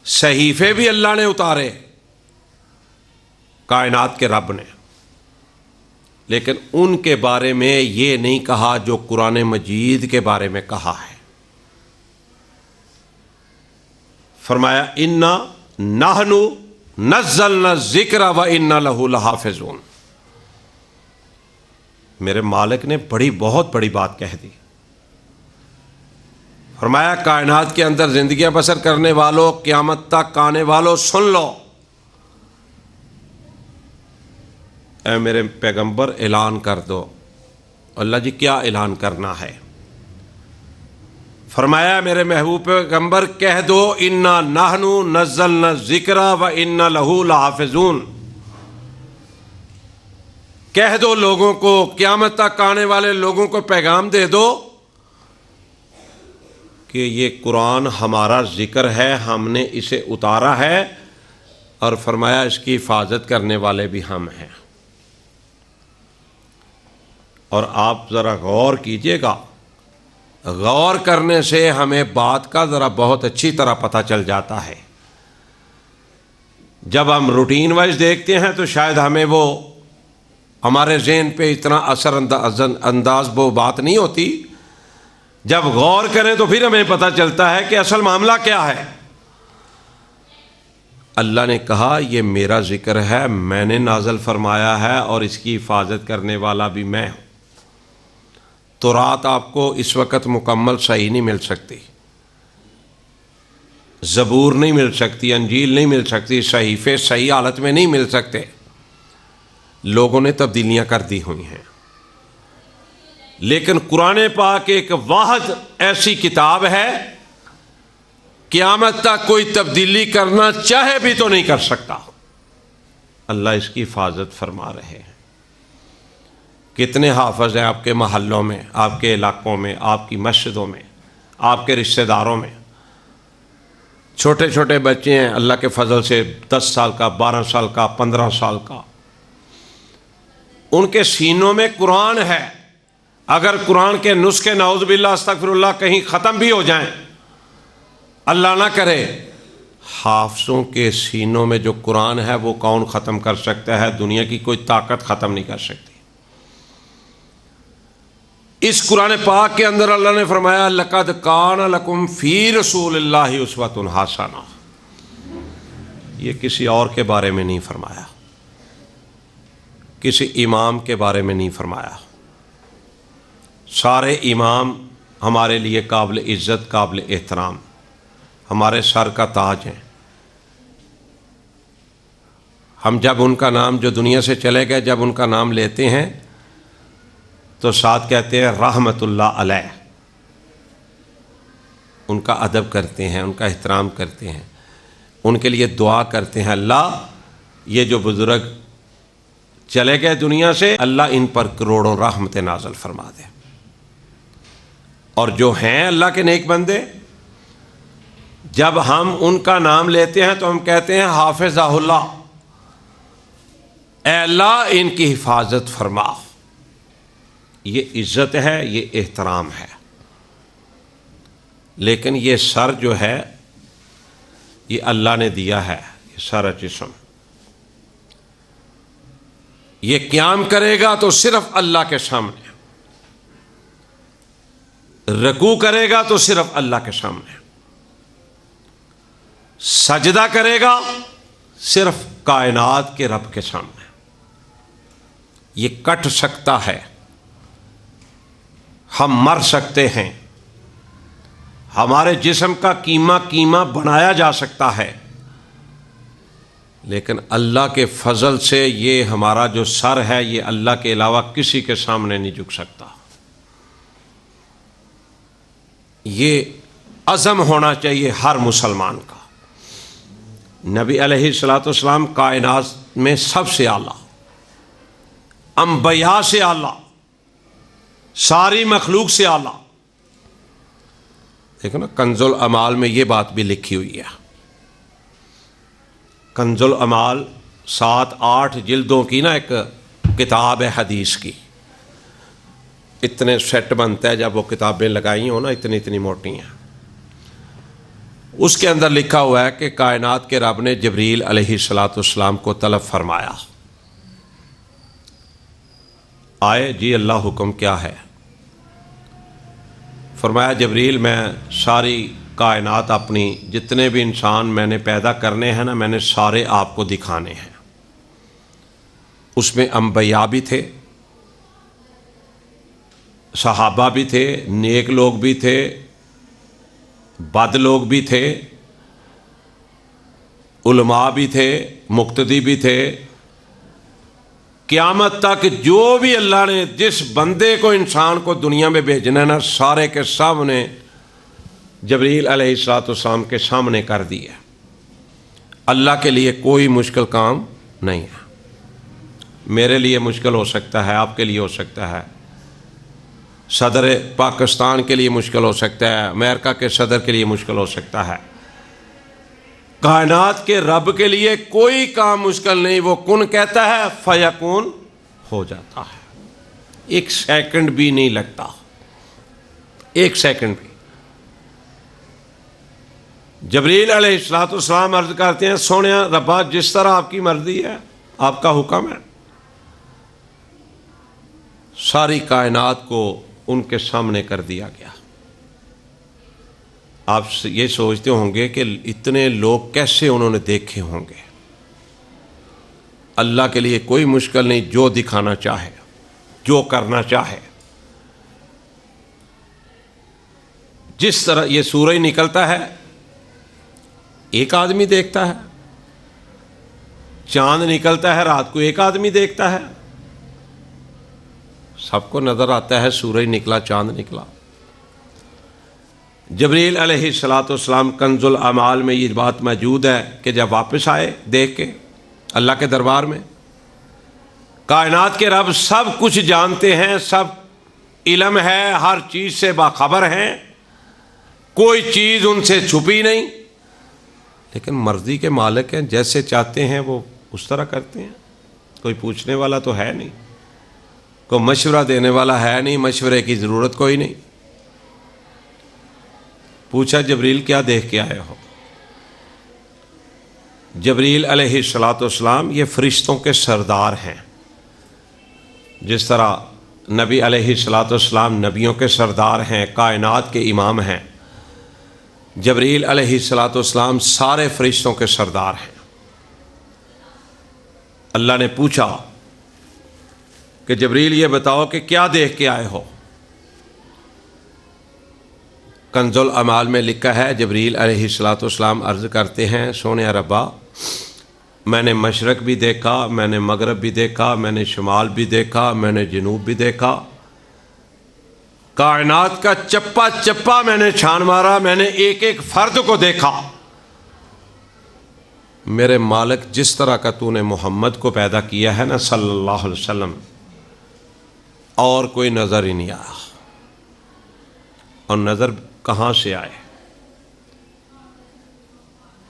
صحیفے بھی اللہ نے اتارے کائنات کے رب نے. لیکن ان کے بارے میں یہ نہیں کہا جو قرآن مجید کے بارے میں کہا ہے. فرمایا انا نحن نزلنا الذکر و انا لہ لحافظون. میرے مالک نے بہت بڑی بات کہہ دی. فرمایا کائنات کے اندر زندگیاں بسر کرنے والوں، قیامت تک آنے والوں، سن لو، اے میرے پیغمبر اعلان کر دو. اللہ جی کیا اعلان کرنا ہے؟ فرمایا میرے محبوب پیغمبر کہہ دو انا نحن نزلنا الذکر و انا لہ لحافظون. کہہ دو لوگوں کو، قیامت تک آنے والے لوگوں کو پیغام دے دو کہ یہ قرآن ہمارا ذکر ہے، ہم نے اسے اتارا ہے، اور فرمایا اس کی حفاظت کرنے والے بھی ہم ہیں۔ اور آپ ذرا غور کیجئے گا، غور کرنے سے ہمیں بات کا ذرا بہت اچھی طرح پتہ چل جاتا ہے۔ جب ہم روٹین وائز دیکھتے ہیں تو شاید ہمیں وہ ہمارے ذہن پہ اتنا اثر انداز وہ بات نہیں ہوتی، جب غور کریں تو پھر ہمیں پتہ چلتا ہے کہ اصل معاملہ کیا ہے۔ اللہ نے کہا یہ میرا ذکر ہے، میں نے نازل فرمایا ہے، اور اس کی حفاظت کرنے والا بھی میں ہوں۔ تو رات آپ کو اس وقت مکمل صحیح نہیں مل سکتی، زبور نہیں مل سکتی، انجیل نہیں مل سکتی، صحیفے صحیح حالت میں نہیں مل سکتے، لوگوں نے تبدیلیاں کر دی ہوئی ہیں۔ لیکن قرآن پاک ایک واحد ایسی کتاب ہے، قیامت تک کوئی تبدیلی کرنا چاہے بھی تو نہیں کر سکتا۔ اللہ اس کی حفاظت فرما رہے ہیں۔ کتنے حافظ ہیں آپ کے محلوں میں، آپ کے علاقوں میں، آپ کی مسجدوں میں، آپ کے رشتہ داروں میں؟ چھوٹے چھوٹے بچے ہیں، اللہ کے فضل سے 10 سال کا، 12 سال کا، 15 سال کا، ان کے سینوں میں قرآن ہے۔ اگر قرآن کے نسخے نعوذ باللہ استغفر اللہ کہیں ختم بھی ہو جائیں، اللہ نہ کرے، حافظوں کے سینوں میں جو قرآن ہے وہ کون ختم کر سکتا ہے؟ دنیا کی کوئی طاقت ختم نہیں کر سکتی۔ اس قرآن پاک کے اندر اللہ نے فرمایا لَقَدْ كَانَ لَكُمْ فِي رَسُولِ اللَّهِ أُسْوَةٌ حَسَنَةٌ۔ یہ کسی اور کے بارے میں نہیں فرمایا، کسی امام کے بارے میں نہیں فرمایا۔ سارے امام ہمارے لیے قابل عزت، قابل احترام، ہمارے سر کا تاج ہیں۔ ہم جب ان کا نام، جو دنیا سے چلے گئے، جب ان کا نام لیتے ہیں تو ساتھ کہتے ہیں رحمت اللہ علیہ، ان کا ادب کرتے ہیں، ان کا احترام کرتے ہیں، ان کے لیے دعا کرتے ہیں، اللہ یہ جو بزرگ چلے گئے دنیا سے، اللہ ان پر کروڑوں رحمت نازل فرما دے۔ اور جو ہیں اللہ کے نیک بندے، جب ہم ان کا نام لیتے ہیں تو ہم کہتے ہیں حافظہ اللہ، اے اللہ ان کی حفاظت فرما۔ یہ عزت ہے، یہ احترام ہے۔ لیکن یہ سر جو ہے یہ اللہ نے دیا ہے، یہ سارا جسم، یہ قیام کرے گا تو صرف اللہ کے سامنے، رکوع کرے گا تو صرف اللہ کے سامنے، سجدہ کرے گا صرف کائنات کے رب کے سامنے۔ یہ کٹ سکتا ہے، ہم مر سکتے ہیں، ہمارے جسم کا کیما بنایا جا سکتا ہے، لیکن اللہ کے فضل سے یہ ہمارا جو سر ہے یہ اللہ کے علاوہ کسی کے سامنے نہیں جھک سکتا۔ یہ عزم ہونا چاہیے ہر مسلمان کا۔ نبی علیہ الصلوۃ والسلام کائنات میں سب سے اعلیٰ، انبیاء سے اعلیٰ، ساری مخلوق سے اعلیٰ۔ دیکھو نا، کنز الاعمال میں یہ بات بھی لکھی ہوئی ہے۔ کنز الاعمال 7-8 جلدوں کی نا ایک کتاب ہے حدیث کی، اتنے سیٹ بنتا ہے جب وہ کتابیں لگائی ہوں نا، اتنی موٹی ہیں۔ اس کے اندر لکھا ہوا ہے کہ کائنات کے رب نے جبریل علیہ الصلوۃ والسلام کو طلب فرمایا، آئے جی اللہ حکم کیا ہے؟ فرمایا جبریل میں ساری کائنات، اپنی جتنے بھی انسان میں نے پیدا کرنے ہیں نا، میں نے سارے آپ کو دکھانے ہیں۔ اس میں انبیاء بھی تھے، صحابہ بھی تھے، نیک لوگ بھی تھے، بد لوگ بھی تھے، علماء بھی تھے، مقتدی بھی تھے۔ قیامت تک جو بھی اللہ نے جس بندے کو، انسان کو دنیا میں بھیجنا ہے نا، سارے کے سامنے جبریل علیہ الصلوۃ والسلام کے سامنے کر دیا۔ اللہ کے لیے کوئی مشکل کام نہیں ہے۔ میرے لیے مشکل ہو سکتا ہے، آپ کے لیے ہو سکتا ہے، صدر پاکستان کے لیے مشکل ہو سکتا ہے، امریکہ کے صدر کے لیے مشکل ہو سکتا ہے، کائنات کے رب کے لیے کوئی کام مشکل نہیں، وہ کن کہتا ہے فیکون ہو جاتا ہے، ایک سیکنڈ بھی نہیں لگتا، ایک سیکنڈ بھی۔ جبریل علیہ السلام عرض کرتے ہیں سونے ربا جس طرح آپ کی مرضی ہے، آپ کا حکم ہے، ساری کائنات کو ان کے سامنے کر دیا گیا۔ آپ یہ سوچتے ہوں گے کہ اتنے لوگ کیسے انہوں نے دیکھے ہوں گے۔ اللہ کے لیے کوئی مشکل نہیں، جو دکھانا چاہے، جو کرنا چاہے۔ جس طرح یہ سورج نکلتا ہے ایک آدمی دیکھتا ہے، چاند نکلتا ہے رات کو ایک آدمی دیکھتا ہے، سب کو نظر آتا ہے سورج نکلا، چاند نکلا۔ جبریل علیہ السلام کنز الاعمال میں یہ بات موجود ہے کہ جب واپس آئے دیکھ کے اللہ کے دربار میں، کائنات کے رب سب کچھ جانتے ہیں، سب علم ہے، ہر چیز سے باخبر ہیں، کوئی چیز ان سے چھپی نہیں، لیکن مرضی کے مالک ہیں، جیسے چاہتے ہیں وہ اس طرح کرتے ہیں۔ کوئی پوچھنے والا تو ہے نہیں، کوئی مشورہ دینے والا ہے نہیں، مشورے کی ضرورت کوئی نہیں۔ پوچھا جبریل کیا دیکھ کے آئے ہو؟ جبریل علیہ السلام یہ فرشتوں کے سردار ہیں، جس طرح نبی علیہ السلام نبیوں کے سردار ہیں، کائنات کے امام ہیں، جبریل علیہ السلام سارے فرشتوں کے سردار ہیں۔ اللہ نے پوچھا کہ جبریل یہ بتاؤ کہ کیا دیکھ کے آئے ہو؟ کنز الاعمال میں لکھا ہے جبریل علیہ السلام عرض کرتے ہیں سونے ربا میں نے مشرق بھی دیکھا، میں نے مغرب بھی دیکھا، میں نے شمال بھی دیکھا، میں نے جنوب بھی دیکھا، کائنات کا چپا چپا میں نے چھان مارا، میں نے ایک ایک فرد کو دیکھا۔ میرے مالک جس طرح کا تو نے محمد کو پیدا کیا ہے نا صلی اللہ علیہ وسلم، اور کوئی نظر ہی نہیں آیا۔ اور نظر کہاں سے آئے؟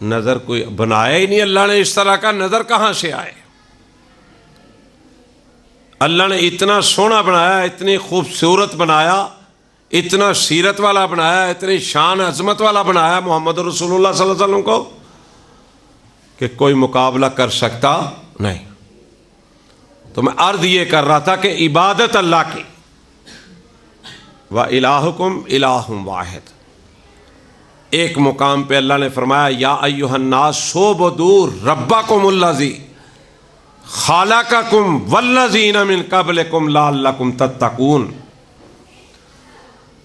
نظر کوئی بنایا ہی نہیں اللہ نے، اس طرح کا نظر کہاں سے آئے؟ اللہ نے اتنا سونا بنایا، اتنی خوبصورت بنایا، اتنا سیرت والا بنایا، اتنی شان عظمت والا بنایا محمد رسول اللہ صلی اللہ علیہ وسلم کو کہ کوئی مقابلہ کر سکتا نہیں۔ تو میں عرض یہ کر رہا تھا کہ عبادت اللہ کی، وَإِلَٰهُكُمْ إِلَٰهٌ وَاحِدٌ، ایک مقام پہ اللہ نے فرمایا یا ایھا الناس اعبدوا ربکم الذی خلقکم والذین من قبلکم لعلکم تتقون۔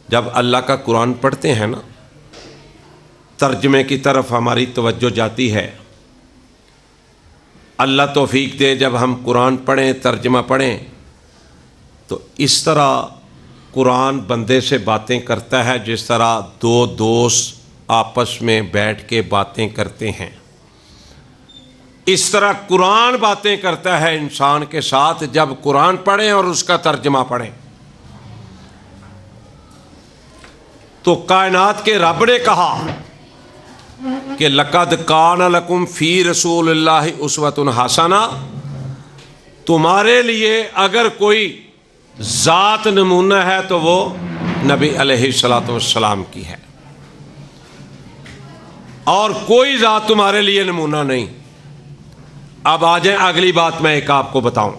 جب اللہ کا قرآن پڑھتے ہیں نا، ترجمے کی طرف ہماری توجہ جاتی ہے۔ اللہ توفیق دے جب ہم قرآن پڑھیں، ترجمہ پڑھیں، تو اس طرح قرآن بندے سے باتیں کرتا ہے جس طرح دو دوست آپس میں بیٹھ کے باتیں کرتے ہیں، اس طرح قرآن باتیں کرتا ہے انسان کے ساتھ جب قرآن پڑھیں اور اس کا ترجمہ پڑھیں۔ تو کائنات کے رب نے کہا کہ لَقَدْ كَانَ لَكُمْ فِي رَسُولِ اللَّهِ أُسْوَةٌ حَسَنَةٌ، تمہارے لیے اگر کوئی ذات نمونہ ہے تو وہ نبی علیہ السلام کی ہے، اور کوئی ذات تمہارے لیے نمونہ نہیں۔ اب آ جائیں اگلی بات میں ایک آپ کو بتاؤں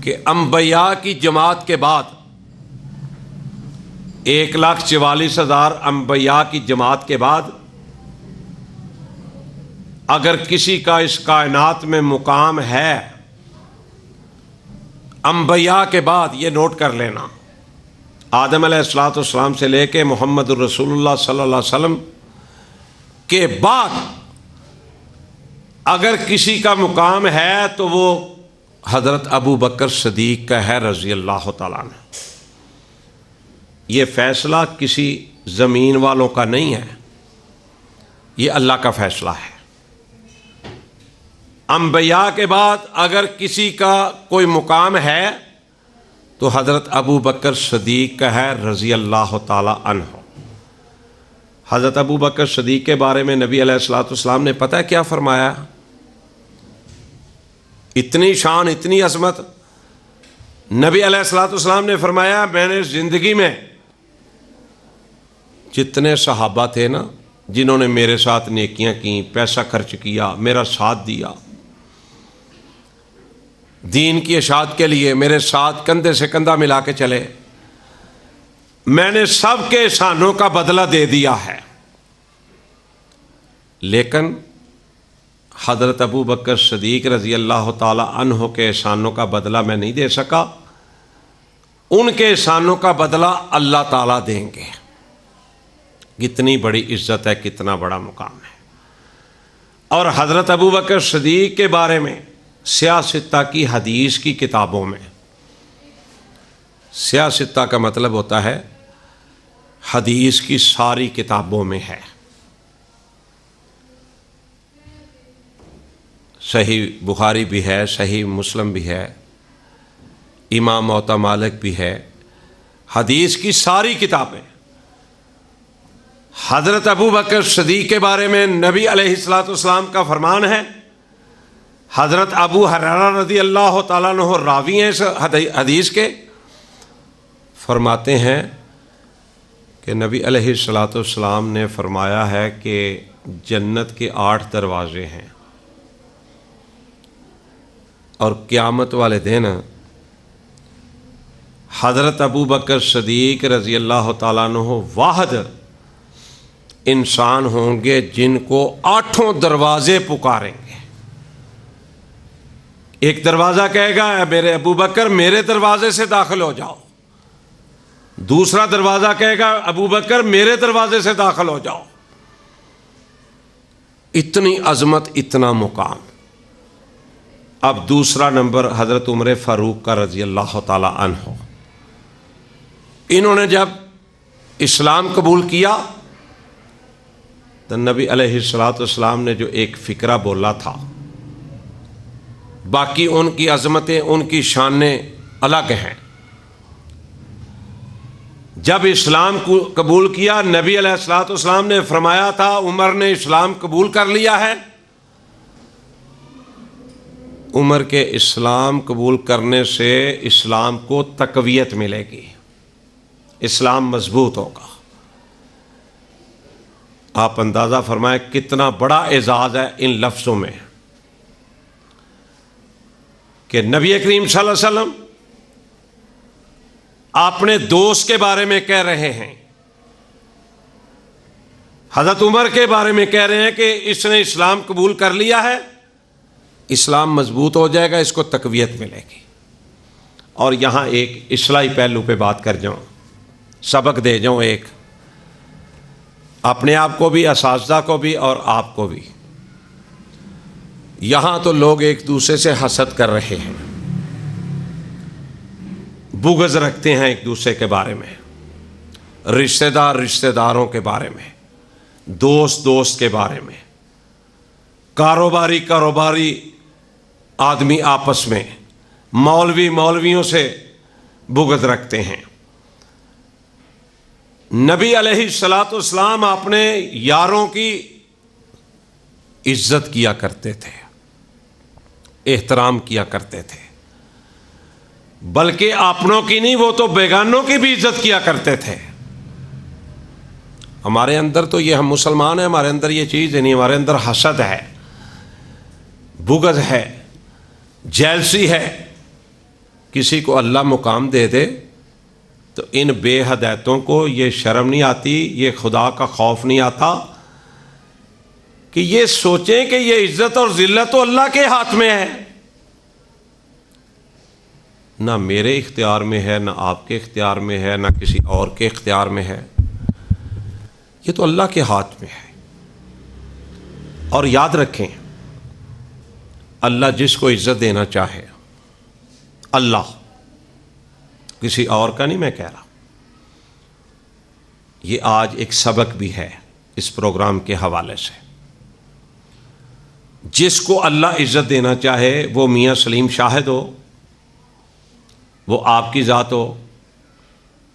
کہ انبیاء کی جماعت کے بعد 1,44,000 انبیاء کی جماعت کے بعد اگر کسی کا اس کائنات میں مقام ہے انبیاء کے بعد، یہ نوٹ کر لینا، آدم علیہ السلام سے لے کے محمد الرسول اللہ صلی اللہ علیہ وسلم کے بعد اگر کسی کا مقام ہے تو وہ حضرت ابو بکر صدیق کا ہے رضی اللہ تعالیٰ عنہ۔ یہ فیصلہ کسی زمین والوں کا نہیں ہے، یہ اللہ کا فیصلہ ہے۔ انبیاء کے بعد اگر کسی کا کوئی مقام ہے تو حضرت ابو بکر صدیق کا ہے رضی اللہ تعالی عنہ۔ حضرت ابو بکر صدیق کے بارے میں نبی علیہ الصلوۃ والسلام نے پتہ ہے کیا فرمایا؟ اتنی شان، اتنی عظمت۔ نبی علیہ الصلوۃ والسلام نے فرمایا میں نے زندگی میں جتنے صحابہ تھے نا جنہوں نے میرے ساتھ نیکیاں کی، پیسہ خرچ کیا، میرا ساتھ دیا، دین کی اشاعت کے لیے میرے ساتھ کندھے سے کندھا ملا کے چلے، میں نے سب کے احسانوں کا بدلہ دے دیا ہے، لیکن حضرت ابو بکر صدیق رضی اللہ تعالی عنہ کے احسانوں کا بدلہ میں نہیں دے سکا، ان کے احسانوں کا بدلہ اللہ تعالیٰ دیں گے۔ کتنی بڑی عزت ہے، کتنا بڑا مقام ہے۔ اور حضرت ابو بکر صدیق کے بارے میں سیاہ ستہ کی حدیث کی کتابوں میں، سیاہ ستہ کا مطلب ہوتا ہے حدیث کی ساری کتابوں میں ہے، صحیح بخاری بھی ہے، صحیح مسلم بھی ہے، امام موطا مالک بھی ہے، حدیث کی ساری کتابیں۔ حضرت ابو بکر صدیق کے بارے میں نبی علیہ الصلوۃ والسلام کا فرمان ہے، حضرت ابو ہریرہ رضی اللہ تعالیٰ عنہ راوی ہیں اس حدیث کے، فرماتے ہیں کہ نبی علیہ الصلوۃ والسلام نے فرمایا ہے کہ جنت کے 8 دروازے ہیں، اور قیامت والے دن حضرت ابو بکر صدیق رضی اللہ تعالیٰ عنہ واحد انسان ہوں گے جن کو 8 دروازے پکاریں گے۔ ایک دروازہ کہے گا میرے ابو بکر میرے دروازے سے داخل ہو جاؤ، دوسرا دروازہ کہے گا ابو بکر میرے دروازے سے داخل ہو جاؤ۔ اتنی عظمت، اتنا مقام۔ اب دوسرا نمبر حضرت عمر فاروق کا رضی اللہ تعالی عنہ۔ انہوں نے جب اسلام قبول کیا تو نبی علیہ الصلوۃ والسلام نے جو ایک فکرہ بولا تھا، باقی ان کی عظمتیں، ان کی شانیں الگ ہیں۔ جب اسلام کو قبول کیا نبی علیہ الصلوۃ والسلام نے فرمایا تھا عمر نے اسلام قبول کر لیا ہے، عمر کے اسلام قبول کرنے سے اسلام کو تقویت ملے گی، اسلام مضبوط ہوگا۔ آپ اندازہ فرمائیں کتنا بڑا اعزاز ہے ان لفظوں میں کہ نبی کریم صلی اللہ علیہ وسلم اپنے دوست کے بارے میں کہہ رہے ہیں، حضرت عمر کے بارے میں کہہ رہے ہیں کہ اس نے اسلام قبول کر لیا ہے، اسلام مضبوط ہو جائے گا، اس کو تقویت ملے گی۔ اور یہاں ایک اصلاحی پہلو پہ بات کر جاؤں، سبق دے جاؤں ایک، اپنے آپ کو بھی، اساتذہ کو بھی اور آپ کو بھی۔ یہاں تو لوگ ایک دوسرے سے حسد کر رہے ہیں، بغض رکھتے ہیں ایک دوسرے کے بارے میں، رشتہ دار رشتہ داروں کے بارے میں، دوست دوست کے بارے میں، کاروباری آدمی آپس میں، مولوی مولویوں سے بغض رکھتے ہیں۔ نبی علیہ الصلوۃ والسلام اپنے یاروں کی عزت کیا کرتے تھے، احترام کیا کرتے تھے، بلکہ اپنوں کی نہیں، وہ تو بیگانوں کی بھی عزت کیا کرتے تھے۔ ہمارے اندر تو یہ، ہم مسلمان ہیں، ہمارے اندر یہ چیز نہیں، ہمارے اندر حسد ہے، بغض ہے، جیلسی ہے۔ کسی کو اللہ مقام دے دے تو ان بے ہدایتوں کو یہ شرم نہیں آتی، یہ خدا کا خوف نہیں آتا کہ یہ سوچیں کہ یہ عزت اور ذلت تو اللہ کے ہاتھ میں ہے، نہ میرے اختیار میں ہے، نہ آپ کے اختیار میں ہے، نہ کسی اور کے اختیار میں ہے، یہ تو اللہ کے ہاتھ میں ہے۔ اور یاد رکھیں اللہ جس کو عزت دینا چاہے، اللہ، کسی اور کا نہیں میں کہہ رہا۔ یہ آج ایک سبق بھی ہے اس پروگرام کے حوالے سے، جس کو اللہ عزت دینا چاہے، وہ میاں سلیم شاہد ہو، وہ آپ کی ذات ہو،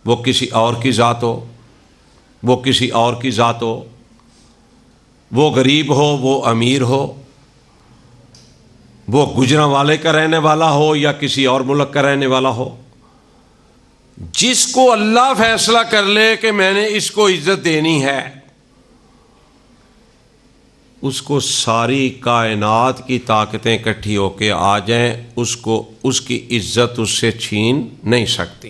وہ کسی اور کی ذات ہو، وہ کسی اور کی ذات ہو، وہ غریب ہو، وہ امیر ہو، وہ گوجرانوالے کا رہنے والا ہو یا کسی اور ملک کا رہنے والا ہو، جس کو اللہ فیصلہ کر لے کہ میں نے اس کو عزت دینی ہے، اس کو ساری کائنات کی طاقتیں اکٹھی ہو کے آ جائیں، اس کو اس کی عزت اس سے چھین نہیں سکتی۔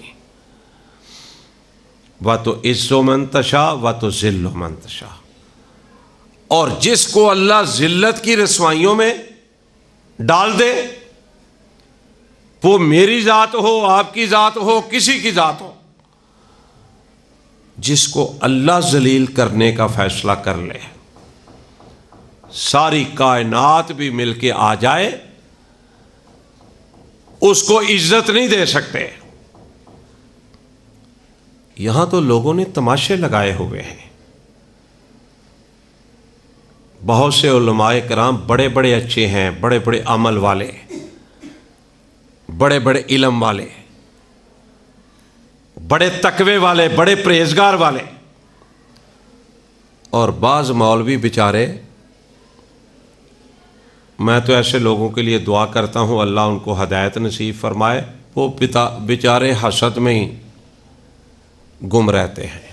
و تو عز و منتشا و تو ذل و منتشا، اور جس کو اللہ ذلت کی رسوائیوں میں ڈال دے، وہ میری ذات ہو، آپ کی ذات ہو، کسی کی ذات ہو، جس کو اللہ ذلیل کرنے کا فیصلہ کر لے، ساری کائنات بھی مل کے آ جائے، اس کو عزت نہیں دے سکتے۔ یہاں تو لوگوں نے تماشے لگائے ہوئے ہیں۔ بہت سے علماء کرام بڑے بڑے اچھے ہیں، بڑے بڑے عمل والے، بڑے بڑے علم والے، بڑے تقوی والے، بڑے پرہیزگار والے، اور بعض مولوی بیچارے، میں تو ایسے لوگوں کے لیے دعا کرتا ہوں اللہ ان کو ہدایت نصیب فرمائے، وہ بیچارے حسد میں ہی گم رہتے ہیں۔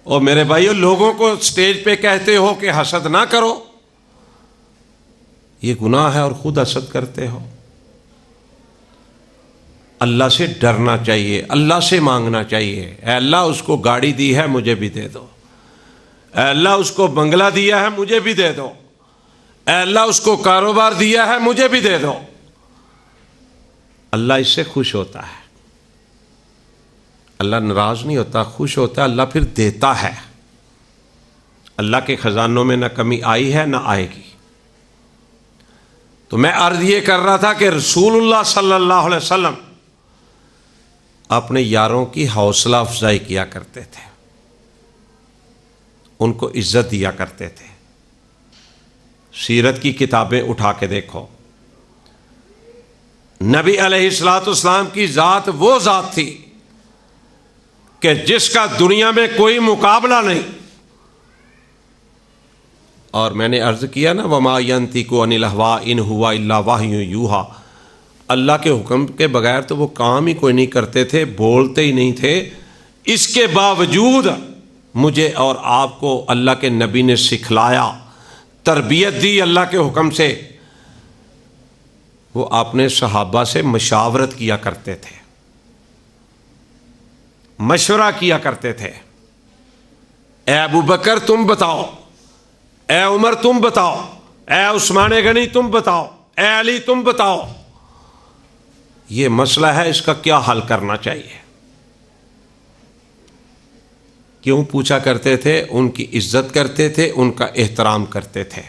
اور میرے بھائیو، لوگوں کو سٹیج پہ کہتے ہو کہ حسد نہ کرو، یہ گناہ ہے، اور خود حسد کرتے ہو۔ اللہ سے ڈرنا چاہیے، اللہ سے مانگنا چاہیے، اے اللہ اس کو گاڑی دی ہے مجھے بھی دے دو، اے اللہ اس کو بنگلہ دیا ہے مجھے بھی دے دو، اے اللہ اس کو کاروبار دیا ہے مجھے بھی دے دو۔ اللہ اس سے خوش ہوتا ہے، اللہ ناراض نہیں ہوتا، خوش ہوتا ہے، اللہ پھر دیتا ہے۔ اللہ کے خزانوں میں نہ کمی آئی ہے نہ آئے گی۔ تو میں عرض یہ کر رہا تھا کہ رسول اللہ صلی اللہ علیہ وسلم اپنے یاروں کی حوصلہ افزائی کیا کرتے تھے، ان کو عزت دیا کرتے تھے۔ سیرت کی کتابیں اٹھا کے دیکھو، نبی علیہ الصلوۃ والسلام کی ذات وہ ذات تھی کہ جس کا دنیا میں کوئی مقابلہ نہیں۔ اور میں نے عرض کیا نا، وما ينطق عن الهوى ان هو الا وحی یوحی، اللہ کے حکم کے بغیر تو وہ کام ہی کوئی نہیں کرتے تھے، بولتے ہی نہیں تھے۔ اس کے باوجود مجھے اور آپ کو اللہ کے نبی نے سکھلایا، تربیت دی اللہ کے حکم سے۔ وہ اپنے صحابہ سے مشاورت کیا کرتے تھے، مشورہ کیا کرتے تھے، اے ابو بکر تم بتاؤ، اے عمر تم بتاؤ، اے عثمان غنی تم بتاؤ، اے علی تم بتاؤ، یہ مسئلہ ہے، اس کا کیا حل کرنا چاہیے۔ کیوں پوچھا کرتے تھے؟ ان کی عزت کرتے تھے، ان کا احترام کرتے تھے۔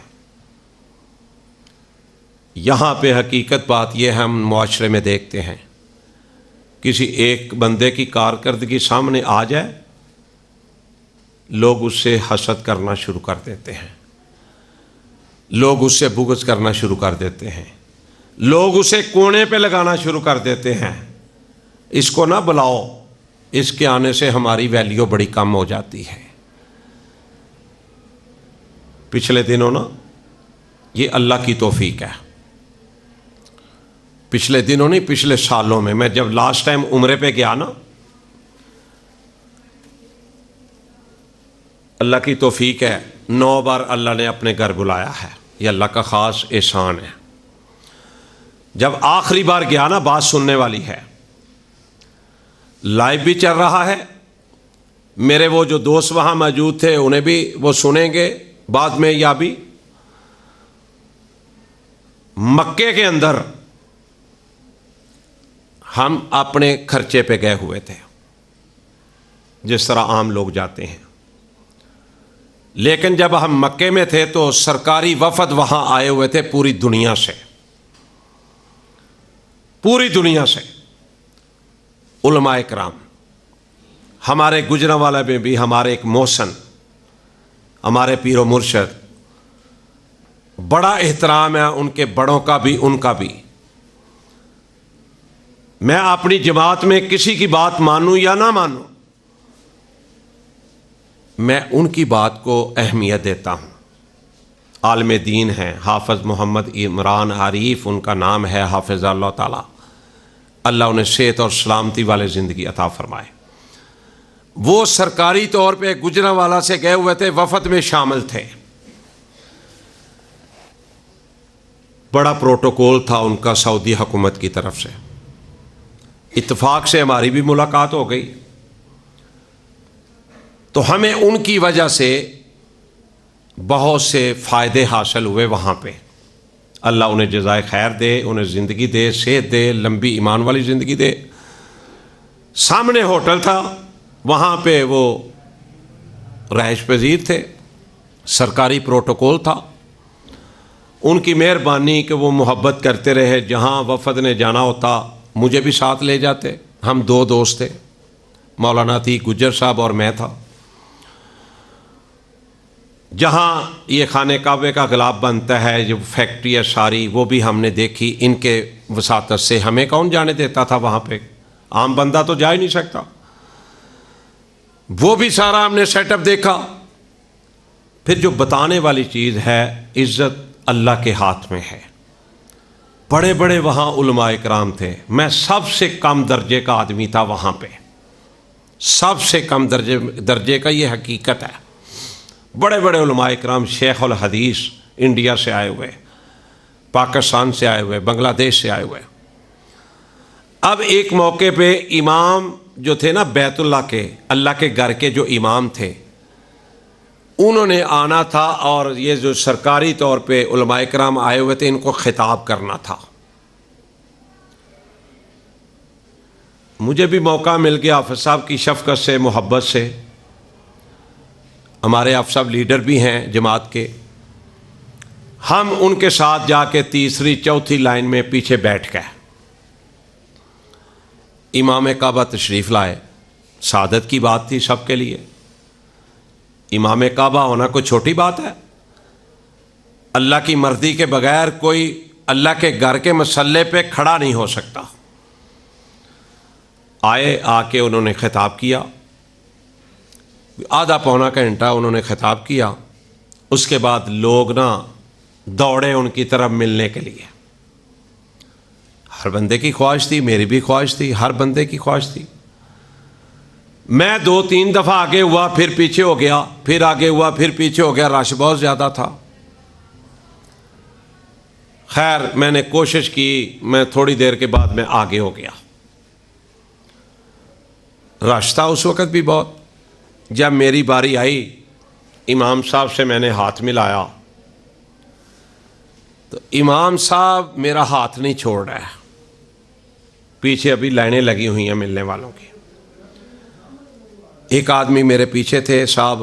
یہاں پہ حقیقت بات یہ ہم معاشرے میں دیکھتے ہیں، کسی ایک بندے کی کارکردگی سامنے آ جائے، لوگ اس سے حسد کرنا شروع کر دیتے ہیں، لوگ اس سے بغض کرنا شروع کر دیتے ہیں، لوگ اسے کونے پہ لگانا شروع کر دیتے ہیں۔ اس کو نہ بلاؤ، اس کے آنے سے ہماری ویلیو بڑی کم ہو جاتی ہے۔ پچھلے دنوں نا، یہ اللہ کی توفیق ہے، پچھلے دنوں نہیں، پچھلے سالوں میں جب لاسٹ ٹائم عمرے پہ گیا نا، اللہ کی توفیق ہے، 9 بار اللہ نے اپنے گھر بلایا ہے، یہ اللہ کا خاص احسان ہے۔ جب آخری بار گیا نا، بات سننے والی ہے، لائیو بھی چل رہا ہے، میرے وہ جو دوست وہاں موجود تھے انہیں بھی وہ سنیں گے بعد میں، یا بھی مکے کے اندر ہم اپنے خرچے پہ گئے ہوئے تھے، جس طرح عام لوگ جاتے ہیں، لیکن جب ہم مکے میں تھے تو سرکاری وفد وہاں آئے ہوئے تھے پوری دنیا سے، پوری دنیا سے علماء کرام۔ ہمارے گجرانوالہ میں بھی ہمارے ایک محسن، ہمارے پیر و مرشد، بڑا احترام ہے ان کے بڑوں کا بھی، ان کا بھی۔ میں اپنی جماعت میں کسی کی بات مانوں یا نہ مانوں، میں ان کی بات کو اہمیت دیتا ہوں۔ عالم دین ہیں حافظ محمد عمران عریف ان کا نام ہے، حافظ اللہ تعالیٰ، اللہ انہیں صحت اور سلامتی والے زندگی عطا فرمائے۔ وہ سرکاری طور پہ گجرانوالہ سے گئے ہوئے تھے، وفد میں شامل تھے، بڑا پروٹوکول تھا ان کا سعودی حکومت کی طرف سے، اتفاق سے ہماری بھی ملاقات ہو گئی، تو ہمیں ان کی وجہ سے بہت سے فائدے حاصل ہوئے وہاں پہ۔ اللہ انہیں جزائے خیر دے، انہیں زندگی دے، صحت دے، لمبی ایمان والی زندگی دے۔ سامنے ہوٹل تھا، وہاں پہ وہ رہائش پذیر تھے، سرکاری پروٹوکول تھا، ان کی مہربانی کہ وہ محبت کرتے رہے، جہاں وفد نے جانا ہوتا مجھے بھی ساتھ لے جاتے۔ ہم دو دوست تھے، مولانا عتیق گجر صاحب اور میں تھا۔ جہاں یہ خانہ کعبے کا غلاف بنتا ہے، جو فیکٹری ہے ساری، وہ بھی ہم نے دیکھی ان کے وساطت سے۔ ہمیں کون جانے دیتا تھا وہاں پہ، عام بندہ تو جا ہی نہیں سکتا۔ وہ بھی سارا ہم نے سیٹ اپ دیکھا۔ پھر جو بتانے والی چیز ہے، عزت اللہ کے ہاتھ میں ہے۔ بڑے بڑے وہاں علماء کرام تھے، میں سب سے کم درجے کا آدمی تھا وہاں پہ، سب سے کم درجے کا، یہ حقیقت ہے۔ بڑے بڑے علماء کرام، شیخ الحدیث انڈیا سے آئے ہوئے، پاکستان سے آئے ہوئے، بنگلہ دیش سے آئے ہوئے۔ اب ایک موقع پہ امام جو تھے نا بیت اللہ کے، اللہ کے گھر کے جو امام تھے، انہوں نے آنا تھا، اور یہ جو سرکاری طور پہ علماء کرام آئے ہوئے تھے، ان کو خطاب کرنا تھا۔ مجھے بھی موقع مل گیا حافظ صاحب کی شفقت سے، محبت سے، ہمارے حافظ صاحب لیڈر بھی ہیں جماعت کے، ہم ان کے ساتھ جا کے تیسری چوتھی لائن میں پیچھے بیٹھ گئے۔ امام کعبہ تشریف لائے، سعادت کی بات تھی سب کے لیے۔ امام کعبہ ہونا کوئی چھوٹی بات ہے؟ اللہ کی مرضی کے بغیر کوئی اللہ کے گھر کے مسلح پہ کھڑا نہیں ہو سکتا۔ آئے، آ کے انہوں نے خطاب کیا، آدھا پونا گھنٹہ انہوں نے خطاب کیا۔ اس کے بعد لوگ نا دوڑے ان کی طرف ملنے کے لیے۔ ہر بندے کی خواہش تھی، میری بھی خواہش تھی، ہر بندے کی خواہش تھی۔ میں 2-3 دفعہ آگے ہوا، پھر پیچھے ہو گیا، پھر آگے ہوا، پھر پیچھے ہو گیا، رش بہت زیادہ تھا۔ خیر میں نے کوشش کی، میں تھوڑی دیر کے بعد میں آگے ہو گیا۔ رش تھا اس وقت بھی بہت۔ جب میری باری آئی، امام صاحب سے میں نے ہاتھ ملایا، تو امام صاحب میرا ہاتھ نہیں چھوڑ رہا ہے، پیچھے ابھی لائنیں لگی ہوئی ہیں ملنے والوں کی۔ ایک آدمی میرے پیچھے تھے صاحب،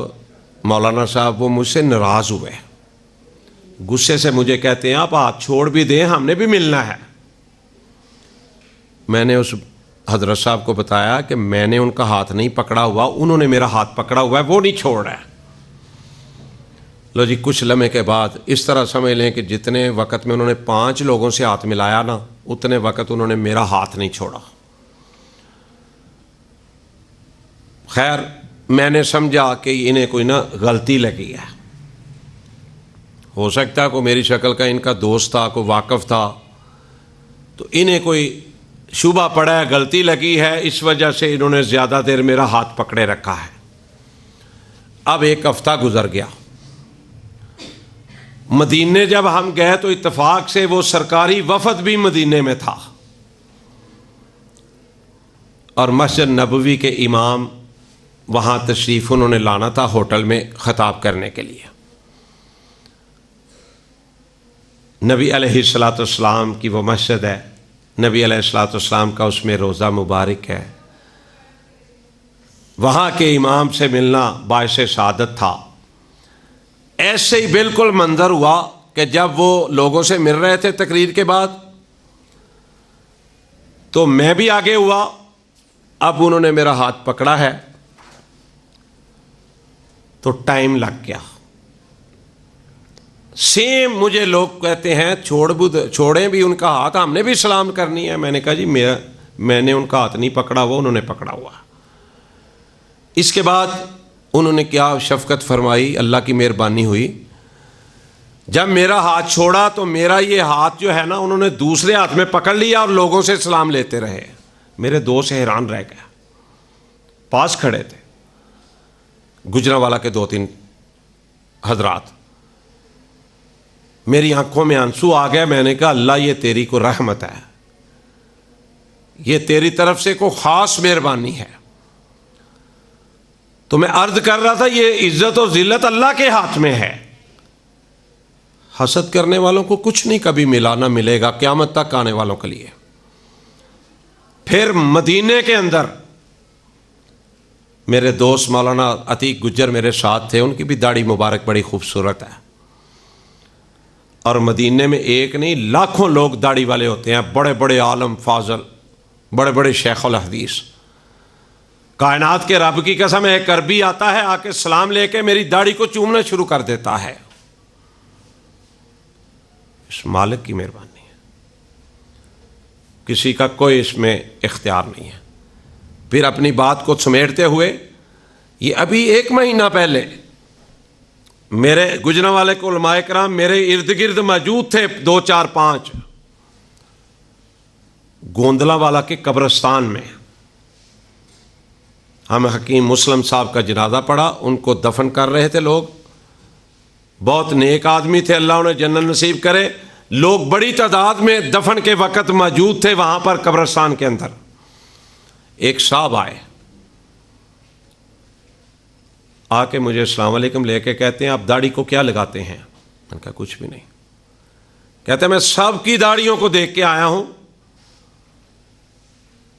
مولانا صاحب، وہ مجھ سے ناراض ہوئے، غصے سے مجھے کہتے ہیں آپ ہاتھ چھوڑ بھی دیں، ہم نے بھی ملنا ہے۔ میں نے اس حضرت صاحب کو بتایا کہ میں نے ان کا ہاتھ نہیں پکڑا ہوا، انہوں نے میرا ہاتھ پکڑا ہوا ہے، وہ نہیں چھوڑ رہا ہے۔ لو جی، کچھ لمحے کے بعد اس طرح سمجھ لیں کہ جتنے وقت میں انہوں نے 5 لوگوں سے ہاتھ ملایا نا، اتنے وقت انہوں نے میرا ہاتھ نہیں چھوڑا۔ خیر میں نے سمجھا کہ انہیں کوئی نا غلطی لگی ہے، ہو سکتا ہے کوئی میری شکل کا ان کا دوست تھا، کوئی واقف تھا، تو انہیں کوئی شبہ پڑا ہے، غلطی لگی ہے، اس وجہ سے انہوں نے زیادہ دیر میرا ہاتھ پکڑے رکھا ہے۔ اب 1 ہفتہ گزر گیا، مدینے جب ہم گئے تو اتفاق سے وہ سرکاری وفد بھی مدینے میں تھا، اور مسجد نبوی کے امام وہاں تشریف انہوں نے لانا تھا ہوٹل میں خطاب کرنے کے لیے۔ نبی علیہ الصلوۃ والسلام کی وہ مسجد ہے، نبی علیہ الصلوۃ والسلام کا اس میں روضہ مبارک ہے، وہاں کے امام سے ملنا باعث سعادت تھا۔ ایسے ہی بالکل منظر ہوا کہ جب وہ لوگوں سے مل رہے تھے تقریر کے بعد، تو میں بھی آگے ہوا، اب انہوں نے میرا ہاتھ پکڑا ہے تو ٹائم لگ گیا۔ سیم مجھے لوگ کہتے ہیں چھوڑیں بھی ان کا ہاتھ، ہم نے بھی سلام کرنی ہے۔ میں نے کہا جی میں نے ان کا ہاتھ نہیں پکڑا ہوا، انہوں نے پکڑا ہوا۔ اس کے بعد انہوں نے کیا شفقت فرمائی، اللہ کی مہربانی ہوئی، جب میرا ہاتھ چھوڑا تو میرا یہ ہاتھ جو ہے نا انہوں نے دوسرے ہاتھ میں پکڑ لیا اور لوگوں سے سلام لیتے رہے۔ میرے دوست حیران رہ گئے، پاس کھڑے تھے گجرانوالہ کے 2-3 حضرات، میری آنکھوں میں آنسو آ گئے۔ میں نے کہا اللہ یہ تیری کو رحمت ہے، یہ تیری طرف سے کوئی خاص مہربانی ہے۔ تو میں عرض کر رہا تھا یہ عزت و ذلت اللہ کے ہاتھ میں ہے، حسد کرنے والوں کو کچھ نہیں کبھی ملا نہ ملے گا قیامت تک آنے والوں کے لیے۔ پھر مدینے کے اندر میرے دوست مولانا عتیق گجر میرے ساتھ تھے، ان کی بھی داڑھی مبارک بڑی خوبصورت ہے، اور مدینے میں ایک نہیں لاکھوں لوگ داڑھی والے ہوتے ہیں، بڑے بڑے عالم فاضل، بڑے بڑے شیخ الحدیث۔ کائنات کے رب کی قسم ایک عربی آتا ہے، آ کے سلام لے کے میری داڑھی کو چومنا شروع کر دیتا ہے۔ اس مالک کی مہربانی ہے، کسی کا کوئی اس میں اختیار نہیں ہے۔ پھر اپنی بات کو سمیٹتے ہوئے، یہ ابھی 1 مہینہ پہلے میرے گجرانوالے کے علماء کرام میرے ارد گرد موجود تھے 2 4 5 گوندلا والا کے قبرستان میں۔ ہم حکیم مسلم صاحب کا جنازہ پڑھا، ان کو دفن کر رہے تھے لوگ، بہت نیک آدمی تھے، اللہ انہیں جنت نصیب کرے۔ لوگ بڑی تعداد میں دفن کے وقت موجود تھے وہاں پر قبرستان کے اندر۔ ایک صاحب آئے، آ کے مجھے السلام علیکم لے کے کہتے ہیں آپ داڑھی کو کیا لگاتے ہیں؟ میں نے کہا کچھ بھی نہیں۔ کہتے ہیں میں سب کی داڑھیوں کو دیکھ کے آیا ہوں،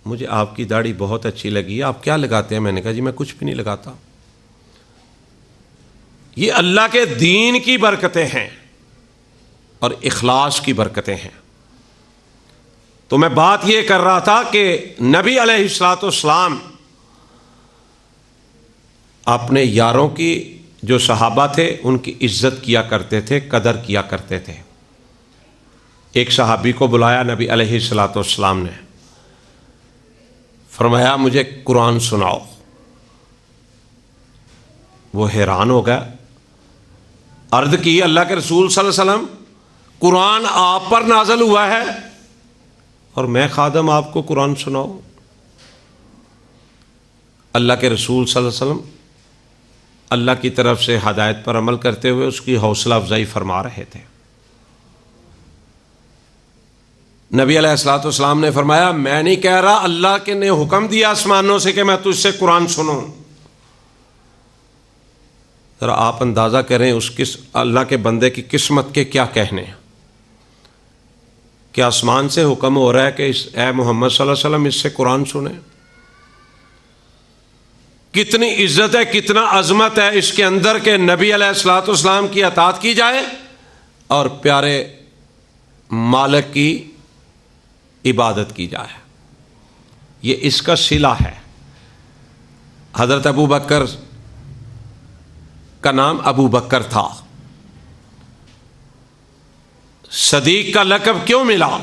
مجھے آپ کی داڑھی بہت اچھی لگی ہے، آپ کیا لگاتے ہیں؟ میں نے کہا جی میں کچھ بھی نہیں لگاتا۔ یہ اللہ کے دین کی برکتیں ہیں اور اخلاص کی برکتیں ہیں۔ تو میں بات یہ کر رہا تھا کہ نبی علیہ الصلوۃ والسلام اپنے یاروں کی، جو صحابہ تھے ان کی عزت کیا کرتے تھے، قدر کیا کرتے تھے۔ ایک صحابی کو بلایا نبی علیہ الصلوۃ والسلام نے، فرمایا مجھے قرآن سناؤ۔ وہ حیران ہو گیا، عرض کی اللہ کے رسول صلی اللہ علیہ وسلم قرآن آپ پر نازل ہوا ہے اور میں خادم آپ کو قرآن سناؤ؟ اللہ کے رسول صلی اللہ علیہ وسلم اللہ کی طرف سے ہدایت پر عمل کرتے ہوئے اس کی حوصلہ افزائی فرما رہے تھے۔ نبی علیہ الصلوۃ والسلام نے فرمایا میں نہیں کہہ رہا، اللہ کے نے حکم دیا آسمانوں سے کہ میں تجھ سے قرآن سنوں۔ ذرا آپ اندازہ کریں اس اللہ کے بندے کی قسمت کے کیا کہنے ہیں کہ آسمان سے حکم ہو رہا ہے کہ اے محمد صلی اللہ علیہ وسلم اس سے قرآن سنیں۔ کتنی عزت ہے، کتنا عظمت ہے اس کے اندر کہ نبی علیہ الصلوۃ والسلام کی اطاعت کی جائے اور پیارے مالک کی عبادت کی جائے۔ یہ اس کا صلہ ہے۔ حضرت ابو بکر کا نام ابو بکر تھا، صدیق کا لقب کیوں ملا؟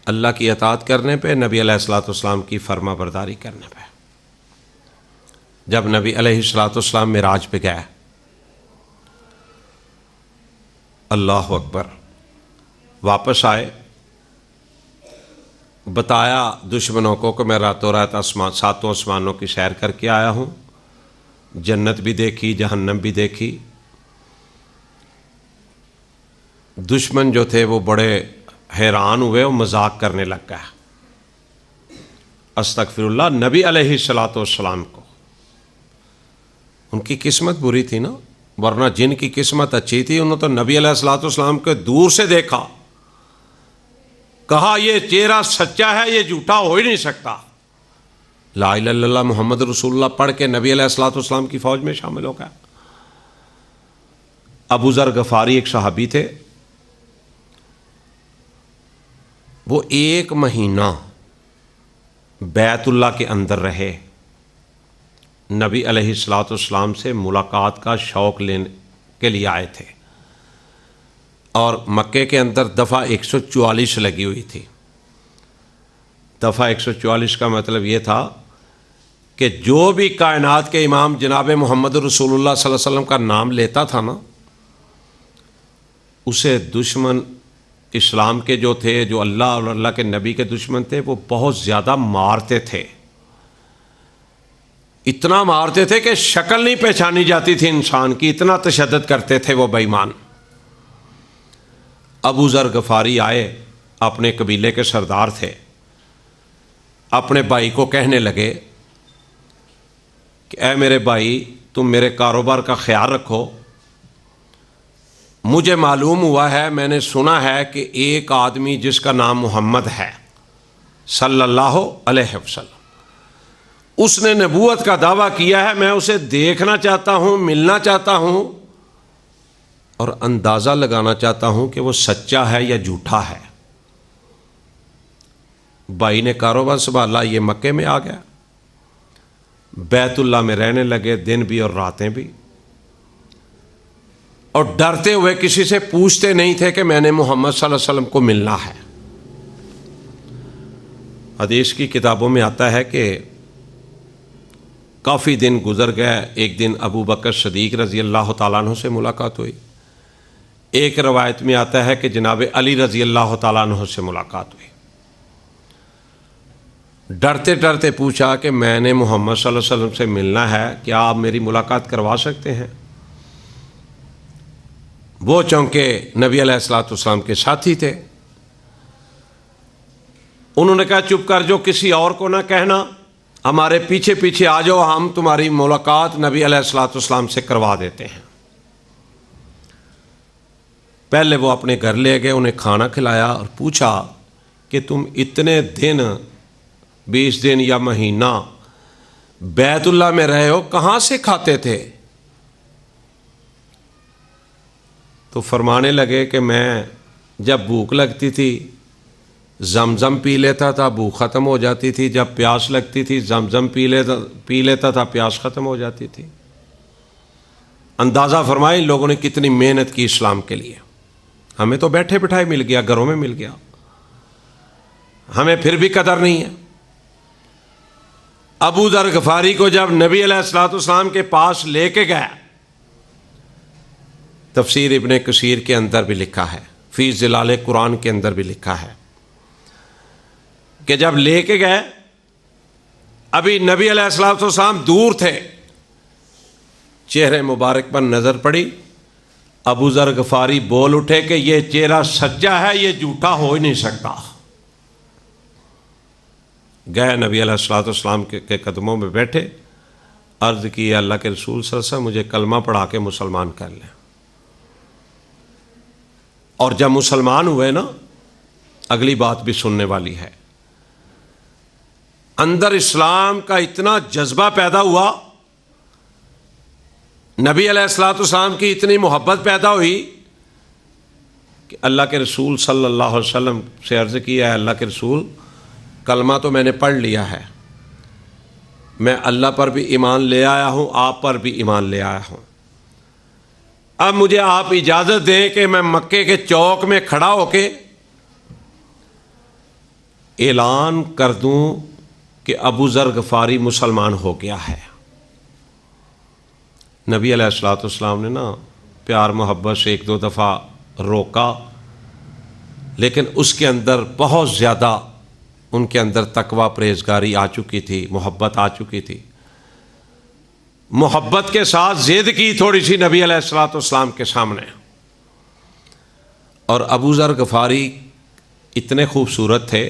اللہ کی اطاعت کرنے پہ، نبی علیہ الصلوۃ والسلام کی فرما برداری کرنے پہ۔ جب نبی علیہ الصلوۃ والسلام معراج پہ گئے، اللہ اکبر، واپس آئے، بتایا دشمنوں کو کہ میں راتوں رات 7 آسمانوں کی سیر کر کے آیا ہوں، جنت بھی دیکھی، جہنم بھی دیکھی۔ دشمن جو تھے وہ بڑے حیران ہوئے، وہ مذاق کرنے لگ گئے۔ استغفر اللہ، نبی علیہ الصلوۃ والسلام کو ان کی قسمت بری تھی نا، ورنہ جن کی قسمت اچھی تھی انہوں تو نبی علیہ الصلوۃ والسلام کو دور سے دیکھا، کہا یہ چہرہ سچا ہے، یہ جھوٹا ہو ہی نہیں سکتا۔ لا الہ الا اللہ محمد رسول اللہ پڑھ کے نبی علیہ الصلوۃ والسلام کی فوج میں شامل ہو گیا۔ ابو ذر غفاری ایک صحابی تھے، وہ 1 مہینہ بیت اللہ کے اندر رہے، نبی علیہ الصلوۃ والسلام سے ملاقات کا شوق لینے کے لیے آئے تھے، اور مکے کے اندر دفعہ 144 لگی ہوئی تھی۔ دفعہ 144 کا مطلب یہ تھا کہ جو بھی کائنات کے امام جناب محمد رسول اللہ صلی اللہ علیہ وسلم کا نام لیتا تھا نا، اسے دشمن اسلام کے جو تھے، جو اللہ اور اللہ کے نبی کے دشمن تھے، وہ بہت زیادہ مارتے تھے، اتنا مارتے تھے کہ شکل نہیں پہچانی جاتی تھی انسان کی، اتنا تشدد کرتے تھے وہ بے ایمان۔ ابو ذر غفاری آئے، اپنے قبیلے کے سردار تھے، اپنے بھائی کو کہنے لگے کہ اے میرے بھائی، تم میرے کاروبار کا خیال رکھو، مجھے معلوم ہوا ہے، میں نے سنا ہے کہ ایک آدمی جس کا نام محمد ہے صلی اللہ علیہ وسلم، اس نے نبوت کا دعویٰ کیا ہے، میں اسے دیکھنا چاہتا ہوں، ملنا چاہتا ہوں، اور اندازہ لگانا چاہتا ہوں کہ وہ سچا ہے یا جھوٹا ہے۔ بھائی نے کاروبار سنبھالا، یہ مکے میں آ گیا، بیت اللہ میں رہنے لگے، دن بھی اور راتیں بھی، اور ڈرتے ہوئے کسی سے پوچھتے نہیں تھے کہ میں نے محمد صلی اللہ علیہ وسلم کو ملنا ہے۔ حدیث کی کتابوں میں آتا ہے کہ کافی دن گزر گئے، ایک دن ابو بکر صدیق رضی اللہ تعالیٰ عنہ سے ملاقات ہوئی، ایک روایت میں آتا ہے کہ جناب علی رضی اللہ تعالیٰ عنہ سے ملاقات ہوئی۔ ڈرتے ڈرتے پوچھا کہ میں نے محمد صلی اللہ علیہ وسلم سے ملنا ہے، کیا آپ میری ملاقات کروا سکتے ہیں؟ وہ چونکہ نبی علیہ الصلوۃ والسلام کے ساتھی تھے، انہوں نے کہا چپ کر، جو کسی اور کو نہ کہنا، ہمارے پیچھے پیچھے آ جاؤ، ہم تمہاری ملاقات نبی علیہ الصلوۃ والسلام سے کروا دیتے ہیں۔ پہلے وہ اپنے گھر لے گئے، انہیں کھانا کھلایا اور پوچھا کہ تم اتنے دن، 20 دن یا مہینہ بیت اللہ میں رہے ہو، کہاں سے کھاتے تھے؟ تو فرمانے لگے کہ میں جب بھوک لگتی تھی زمزم پی لیتا تھا، بھوک ختم ہو جاتی تھی، جب پیاس لگتی تھی زمزم پی لیتا تھا، پیاس ختم ہو جاتی تھی۔ اندازہ فرمائیں ان لوگوں نے کتنی محنت کی اسلام کے لیے۔ ہمیں تو بیٹھے بٹھائے مل گیا، گھروں میں مل گیا، ہمیں پھر بھی قدر نہیں ہے۔ ابو ذر غفاری کو جب نبی علیہ الصلوۃ والسلام کے پاس لے کے گیا، تفسیر ابن کثیر کے اندر بھی لکھا ہے، فی ظلال قرآن کے اندر بھی لکھا ہے کہ جب لے کے گئے، ابھی نبی علیہ الصلوۃ والسلام دور تھے، چہرے مبارک پر نظر پڑی، ابو ذر غفاری بول اٹھے کہ یہ چہرہ سچا ہے، یہ جھوٹا ہو ہی نہیں سکتا۔ گئے نبی علیہ الصلوۃ والسلام کے قدموں میں بیٹھے، عرض کی اللہ کے رسول صلی اللہ علیہ وسلم مجھے کلمہ پڑھا کے مسلمان کر لیں۔ اور جب مسلمان ہوئے نا، اگلی بات بھی سننے والی ہے، اندر اسلام کا اتنا جذبہ پیدا ہوا، نبی علیہ الصلوۃ والسلام کی اتنی محبت پیدا ہوئی کہ اللہ کے رسول صلی اللہ علیہ وسلم سے عرض کیا ہے اللہ کے رسول، کلمہ تو میں نے پڑھ لیا ہے، میں اللہ پر بھی ایمان لے آیا ہوں، آپ پر بھی ایمان لے آیا ہوں، اب مجھے آپ اجازت دیں کہ میں مکے کے چوک میں کھڑا ہو کے اعلان کر دوں کہ ابو ذر غفاری مسلمان ہو گیا ہے۔ نبی علیہ الصلوۃ والسلام نے نا پیار محبت سے ایک دو دفعہ روکا، لیکن اس کے اندر بہت زیادہ ان کے اندر تقویٰ پرہیزگاری آ چکی تھی، محبت آ چکی تھی، محبت کے ساتھ ضد کی تھوڑی سی نبی علیہ الصلوۃ والسلام کے سامنے۔ اور ابو ذر غفاری اتنے خوبصورت تھے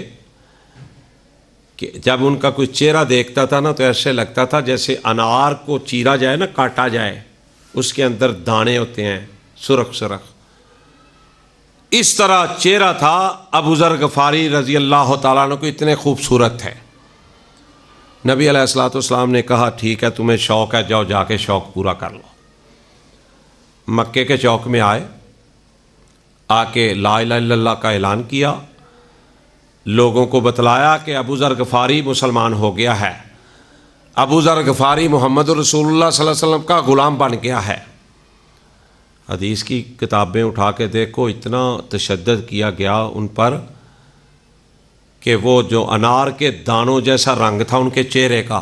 کہ جب ان کا کوئی چہرہ دیکھتا تھا نا تو ایسے لگتا تھا جیسے انار کو چیرا جائے نا، کاٹا جائے، اس کے اندر دانے ہوتے ہیں سرخ سرخ، اس طرح چہرہ تھا ابو ذر غفاری رضی اللہ تعالیٰ عنہ کو، اتنے خوبصورت تھے۔ نبی علیہ الصلوۃ والسلام نے کہا ٹھیک ہے، تمہیں شوق ہے، جاؤ جا کے شوق پورا کر لو۔ مکے کے چوک میں آئے، آ کے لا الہ الا اللہ کا اعلان کیا، لوگوں کو بتلایا کہ ابو ذر غفاری مسلمان ہو گیا ہے، ابو ذر غفاری محمد رسول اللہ صلی اللہ علیہ وسلم کا غلام بن گیا ہے۔ حدیث کی کتابیں اٹھا کے دیکھو، اتنا تشدد کیا گیا ان پر کہ وہ جو انار کے دانوں جیسا رنگ تھا ان کے چہرے کا،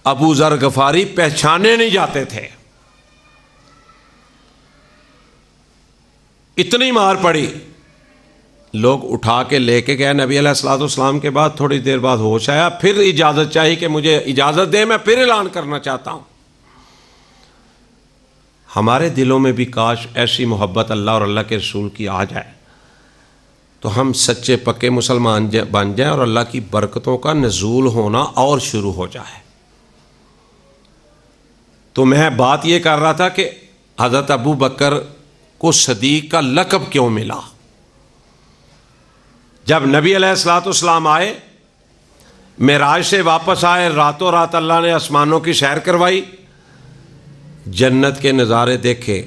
ابو ذر غفاری پہچانے نہیں جاتے تھے، اتنی مار پڑی۔ لوگ اٹھا کے لے کے گئے نبی علیہ الصلوۃ والسلام کے بعد تھوڑی دیر بعد ہوش آیا، پھر اجازت چاہی کہ مجھے اجازت دے، میں پھر اعلان کرنا چاہتا ہوں۔ ہمارے دلوں میں بھی کاش ایسی محبت اللہ اور اللہ کے رسول کی آ جائے تو ہم سچے پکے مسلمان بن جائیں اور اللہ کی برکتوں کا نزول ہونا اور شروع ہو جائے۔ تو میں بات یہ کر رہا تھا کہ حضرت ابو بکر کو صدیق کا لقب کیوں ملا؟ جب نبی علیہ الصلوۃ والسلام آئے، معراج سے واپس آئے، راتوں رات اللہ نے آسمانوں کی سیر کروائی، جنت کے نظارے دیکھے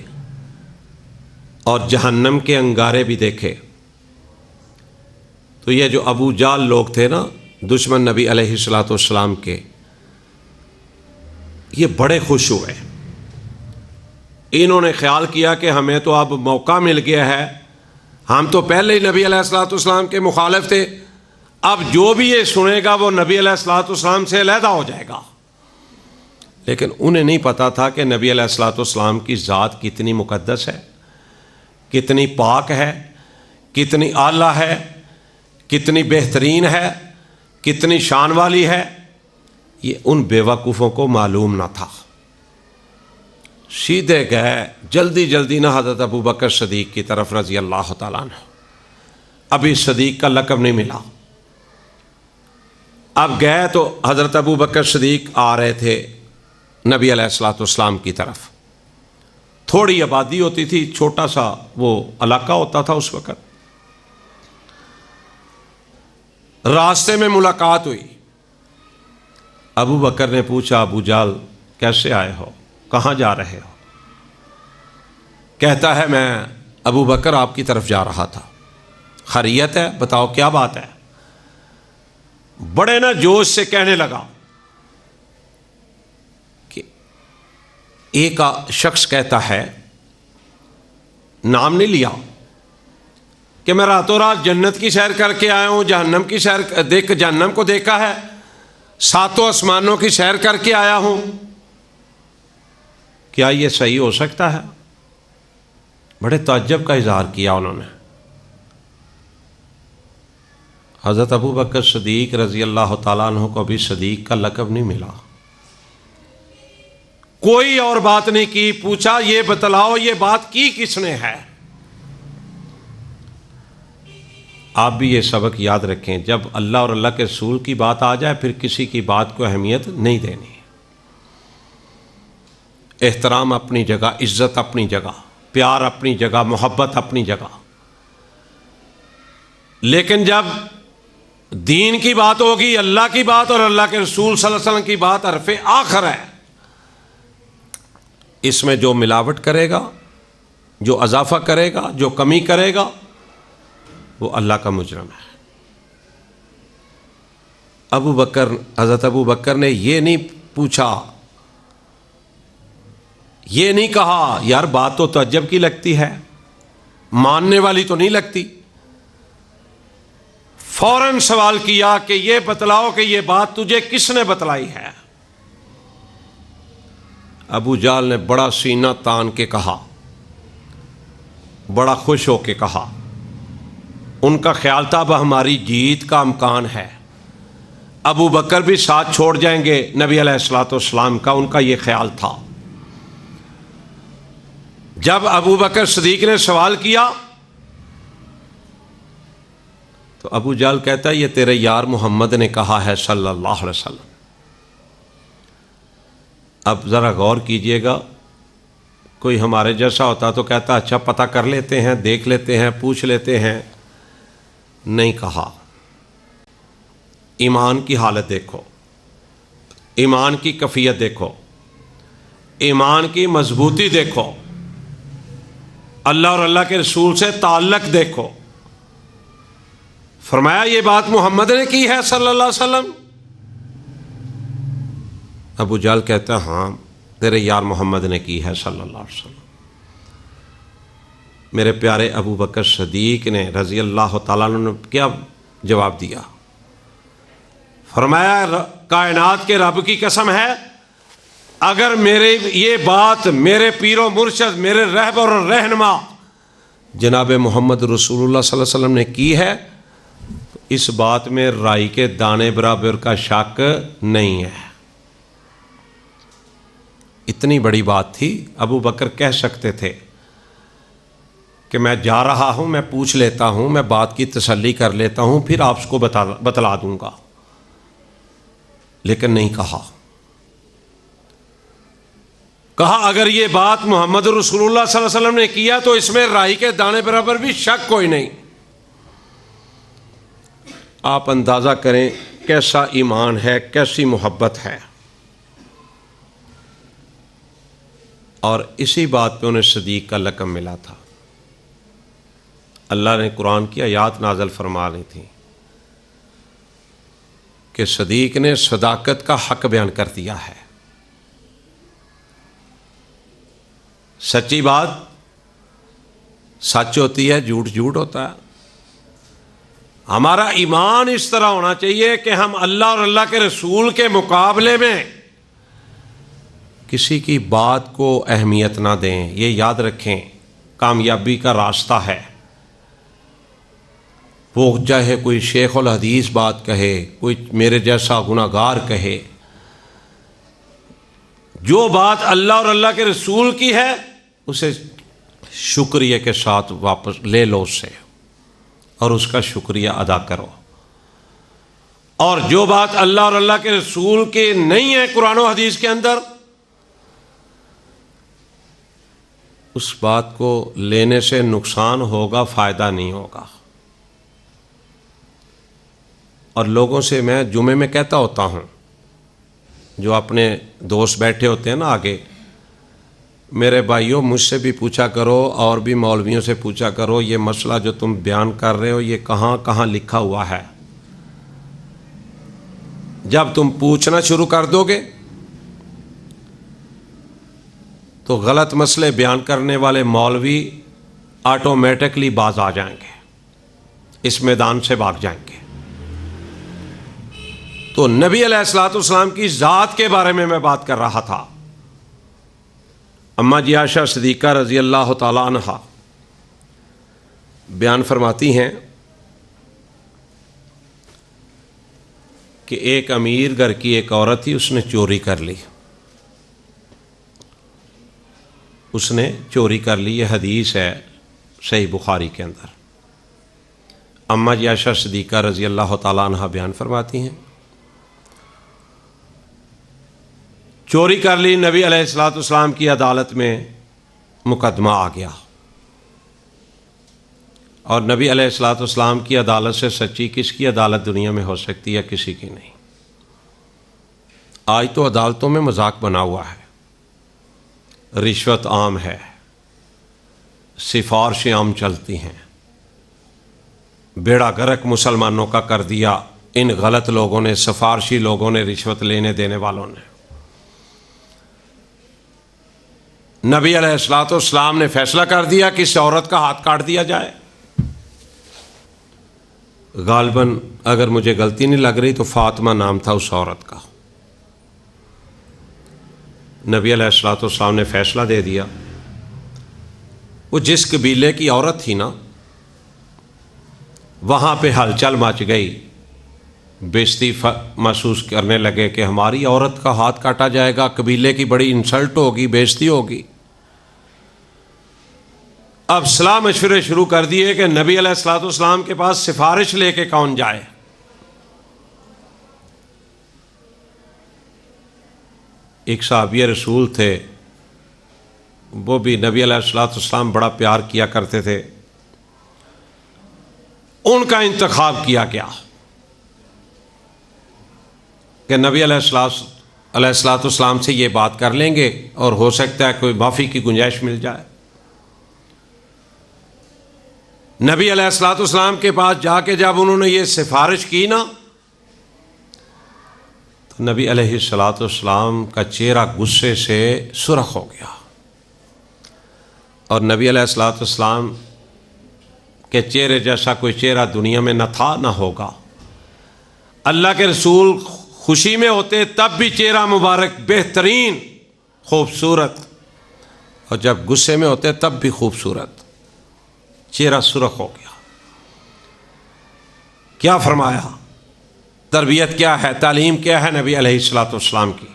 اور جہنم کے انگارے بھی دیکھے، تو یہ جو ابو جال لوگ تھے نا، دشمن نبی علیہ الصلوۃ والسلام کے، یہ بڑے خوش ہوئے۔ انہوں نے خیال کیا کہ ہمیں تو اب موقع مل گیا ہے، ہم تو پہلے ہی نبی علیہ الصلوۃ والسلام کے مخالف تھے، اب جو بھی یہ سنے گا وہ نبی علیہ الصلوۃ والسلام سے علیحدہ ہو جائے گا۔ لیکن انہیں نہیں پتا تھا کہ نبی علیہ الصلوۃ والسلام کی ذات کتنی مقدس ہے، کتنی پاک ہے، کتنی اعلیٰ ہے، کتنی بہترین ہے، کتنی شان والی ہے، یہ ان بیوقوفوں کو معلوم نہ تھا۔ سیدھے گئے جلدی جلدی نہ حضرت ابو بکر صدیق کی طرف رضی اللہ تعالیٰ عنہ۔ ابھی صدیق کا لقب نہیں ملا، اب گئے تو حضرت ابو بکر صدیق آ رہے تھے نبی علیہ الصلوۃ والسلام کی طرف۔ تھوڑی آبادی ہوتی تھی، چھوٹا سا وہ علاقہ ہوتا تھا اس وقت۔ راستے میں ملاقات ہوئی، ابو بکر نے پوچھا، ابو جال کیسے آئے ہو، کہاں جا رہے ہو؟ کہتا ہے میں ابو بکر آپ کی طرف جا رہا تھا۔ خیریت ہے؟ بتاؤ کیا بات ہے؟ بڑے نا جوش سے کہنے لگا کہ ایک شخص کہتا ہے، نام نہیں لیا، کہ میں راتوں رات جنت کی سیر کر کے آیا ہوں، جہنم کی سیر جہنم کو دیکھا ہے، ساتوں آسمانوں کی سیر کر کے آیا ہوں، کیا یہ صحیح ہو سکتا ہے؟ بڑے تعجب کا اظہار کیا انہوں نے۔ حضرت ابو بکر صدیق رضی اللہ تعالیٰ عنہ کو ابھی صدیق کا لقب نہیں ملا، کوئی اور بات نہیں کی، پوچھا یہ بتلاؤ یہ بات کی کس نے ہے؟ آپ بھی یہ سبق یاد رکھیں، جب اللہ اور اللہ کے رسول کی بات آ جائے پھر کسی کی بات کو اہمیت نہیں دینی۔ احترام اپنی جگہ، عزت اپنی جگہ، پیار اپنی جگہ، محبت اپنی جگہ، لیکن جب دین کی بات ہوگی، اللہ کی بات اور اللہ کے رسول صلی اللہ علیہ وسلم کی بات حرف آخر ہے، اس میں جو ملاوٹ کرے گا، جو اضافہ کرے گا، جو کمی کرے گا، وہ اللہ کا مجرم ہے۔ حضرت ابو بکر نے یہ نہیں پوچھا، یہ نہیں کہا یار بات تو تعجب کی لگتی ہے، ماننے والی تو نہیں لگتی، فوراً سوال کیا کہ یہ بتلاؤ کہ یہ بات تجھے کس نے بتلائی ہے؟ ابو جال نے بڑا سینہ تان کے کہا، بڑا خوش ہو کے کہا، ان کا خیال تھا اب ہماری جیت کا امکان ہے، ابو بکر بھی ساتھ چھوڑ جائیں گے نبی علیہ الصلوۃ والسلام کا، ان کا یہ خیال تھا۔ جب ابو بکر صدیق نے سوال کیا تو ابو جال کہتا ہے یہ تیرے یار محمد نے کہا ہے صلی اللہ علیہ وسلم۔ اب ذرا غور کیجئے گا، کوئی ہمارے جیسا ہوتا تو کہتا اچھا پتہ کر لیتے ہیں، دیکھ لیتے ہیں، پوچھ لیتے ہیں، نہیں کہا۔ ایمان کی حالت دیکھو، ایمان کی کیفیت دیکھو، ایمان کی مضبوطی دیکھو، اللہ اور اللہ کے رسول سے تعلق دیکھو۔ فرمایا یہ بات محمد نے کی ہے صلی اللہ علیہ وسلم؟ ابو جہل کہتا ہے ہاں تیرے یار محمد نے کی ہے صلی اللہ علیہ وسلم۔ میرے پیارے ابو بکر صدیق نے رضی اللہ تعالیٰ عنہ نے کیا جواب دیا، فرمایا کائنات کے رب کی قسم ہے، اگر یہ بات میرے پیر و مرشد، میرے رہبر اور رہنما جناب محمد رسول اللہ صلی اللہ علیہ وسلم نے کی ہے، اس بات میں رائی کے دانے برابر کا شک نہیں ہے۔ اتنی بڑی بات تھی، ابو بکر کہہ سکتے تھے کہ میں جا رہا ہوں، میں پوچھ لیتا ہوں، میں بات کی تسلی کر لیتا ہوں، پھر آپ اس کو بتلا دوں گا، لیکن نہیں کہا۔ کہا اگر یہ بات محمد رسول اللہ صلی اللہ علیہ وسلم نے کیا تو اس میں رائی کے دانے برابر بھی شک کوئی نہیں۔ آپ اندازہ کریں کیسا ایمان ہے، کیسی محبت ہے، اور اسی بات پہ انہیں صدیق کا لقب ملا تھا۔ اللہ نے قرآن کی آیات نازل فرما لی تھی کہ صدیق نے صداقت کا حق بیان کر دیا ہے۔ سچی بات سچ ہوتی ہے، جھوٹ جھوٹ ہوتا ہے۔ ہمارا ایمان اس طرح ہونا چاہیے کہ ہم اللہ اور اللہ کے رسول کے مقابلے میں کسی کی بات کو اہمیت نہ دیں۔ یہ یاد رکھیں، کامیابی کا راستہ ہے۔ وہ چاہے کوئی شیخ الحدیث بات کہے، کوئی میرے جیسا گناہگار کہے، جو بات اللہ اور اللہ کے رسول کی ہے اسے شکریہ کے ساتھ واپس لے لو اس سے، اور اس کا شکریہ ادا کرو۔ اور جو بات اللہ اور اللہ کے رسول کی نہیں ہے قرآن و حدیث کے اندر، اس بات کو لینے سے نقصان ہوگا، فائدہ نہیں ہوگا۔ اور لوگوں سے میں جمعے میں کہتا ہوتا ہوں، جو اپنے دوست بیٹھے ہوتے ہیں نا آگے، میرے بھائیوں مجھ سے بھی پوچھا کرو اور بھی مولویوں سے پوچھا کرو، یہ مسئلہ جو تم بیان کر رہے ہو یہ کہاں کہاں لکھا ہوا ہے۔ جب تم پوچھنا شروع کر دو گے تو غلط مسئلے بیان کرنے والے مولوی آٹومیٹکلی باز آ جائیں گے، اس میدان سے بھاگ جائیں گے۔ تو نبی علیہ الصلوۃ والسلام کی ذات کے بارے میں بات کر رہا تھا۔ اماں جی عائشہ صدیقہ رضی اللہ تعالیٰ عنہ بیان فرماتی ہیں کہ ایک امیر گھر کی ایک عورت تھی، اس نے چوری کر لی، اس نے چوری کر لی۔ یہ حدیث ہے صحیح بخاری کے اندر۔ اماں جی عائشہ صدیقہ رضی اللہ تعالیٰ عنہ بیان فرماتی ہیں چوری کر لی، نبی علیہ الصلوۃ والسلام کی عدالت میں مقدمہ آ گیا، اور نبی علیہ الصلوۃ والسلام کی عدالت سے سچی کس کی عدالت دنیا میں ہو سکتی ہے؟ کسی کی نہیں۔ آج تو عدالتوں میں مذاق بنا ہوا ہے، رشوت عام ہے، سفارشیں عام چلتی ہیں، بیڑا گرک مسلمانوں کا کر دیا ان غلط لوگوں نے، سفارشی لوگوں نے، رشوت لینے دینے والوں نے۔ نبی علیہ الصلوۃ والسلام نے فیصلہ کر دیا کہ اس عورت کا ہاتھ کاٹ دیا جائے۔ غالباً اگر مجھے غلطی نہیں لگ رہی تو فاطمہ نام تھا اس عورت کا۔ نبی علیہ الصلوۃ والسلام نے فیصلہ دے دیا۔ وہ جس قبیلے کی عورت تھی نا، وہاں پہ ہلچل مچ گئی، بےزتی محسوس کرنے لگے کہ ہماری عورت کا ہاتھ کاٹا جائے گا، قبیلے کی بڑی انسلٹ ہوگی، بےزتی ہوگی۔ اب صلاح مشورے شروع کر دیے کہ نبی علیہ الصلوۃ والسلام کے پاس سفارش لے کے کون جائے۔ ایک صحابی رسول تھے، وہ بھی نبی علیہ الصلوۃ والسلام بڑا پیار کیا کرتے تھے، ان کا انتخاب کیا گیا کہ نبی علیہ الصلوۃ والسلام سے یہ بات کر لیں گے اور ہو سکتا ہے کوئی معافی کی گنجائش مل جائے۔ نبی علیہ الصلوۃ والسلام کے پاس جا کے جب انہوں نے یہ سفارش کی نا، تو نبی علیہ الصلوۃ والسلام کا چہرہ غصے سے سرخ ہو گیا، اور نبی علیہ الصلوۃ والسلام کہ چہرے جیسا کوئی چہرہ دنیا میں نہ تھا نہ ہوگا۔ اللہ کے رسول خوشی میں ہوتے تب بھی چہرہ مبارک بہترین خوبصورت، اور جب غصے میں ہوتے تب بھی خوبصورت، چہرہ سرخ ہو گیا۔ کیا فرمایا؟ تربیت کیا ہے، تعلیم کیا ہے نبی علیہ الصلوۃ والسلام کی؟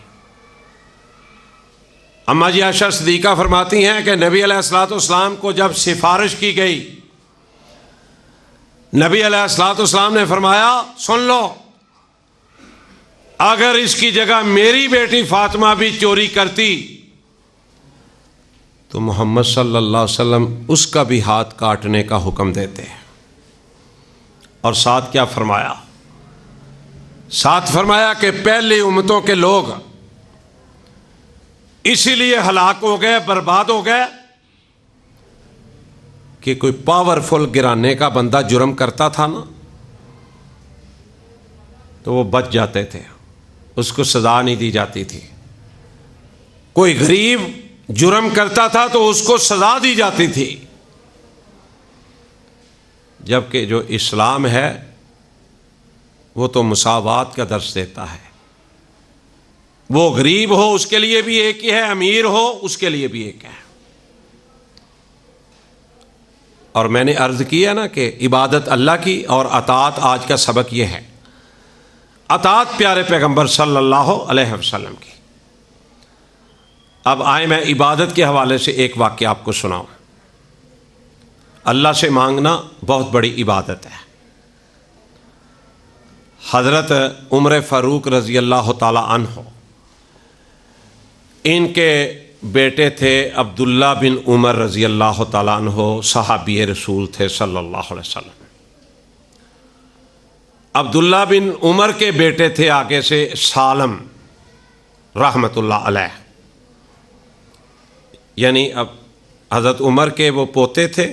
اما جی عائشہ صدیقہ فرماتی ہیں کہ نبی علیہ الصلوۃ والسلام کو جب سفارش کی گئی، نبی علیہ الصلوۃ والسلام نے فرمایا سن لو، اگر اس کی جگہ میری بیٹی فاطمہ بھی چوری کرتی تو محمد صلی اللہ علیہ وسلم اس کا بھی ہاتھ کاٹنے کا حکم دیتے ہیں۔ اور ساتھ کیا فرمایا؟ ساتھ فرمایا کہ پہلی امتوں کے لوگ اسی لیے ہلاک ہو گئے، برباد ہو گئے کہ کوئی پاورفل گرانے کا بندہ جرم کرتا تھا نا تو وہ بچ جاتے تھے، اس کو سزا نہیں دی جاتی تھی۔ کوئی غریب جرم کرتا تھا تو اس کو سزا دی جاتی تھی، جبکہ جو اسلام ہے وہ تو مساوات کا درس دیتا ہے۔ وہ غریب ہو اس کے لیے بھی ایک ہی ہے، امیر ہو اس کے لیے بھی ایک ہے۔ اور میں نے عرض کیا نا کہ عبادت اللہ کی اور اطاعت، آج کا سبق یہ ہے، اطاعت پیارے پیغمبر صلی اللہ علیہ وسلم کی۔ اب آئے میں عبادت کے حوالے سے ایک واقعہ آپ کو سناؤں۔ اللہ سے مانگنا بہت بڑی عبادت ہے۔ حضرت عمر فاروق رضی اللہ تعالی عنہ، ان کے بیٹے تھے عبداللہ بن عمر رضی اللہ تعالیٰ عنہ، صحابی رسول تھے صلی اللہ علیہ وسلم۔ عبداللہ بن عمر کے بیٹے تھے آگے سے سالم رحمۃ اللہ علیہ، یعنی اب حضرت عمر کے وہ پوتے تھے،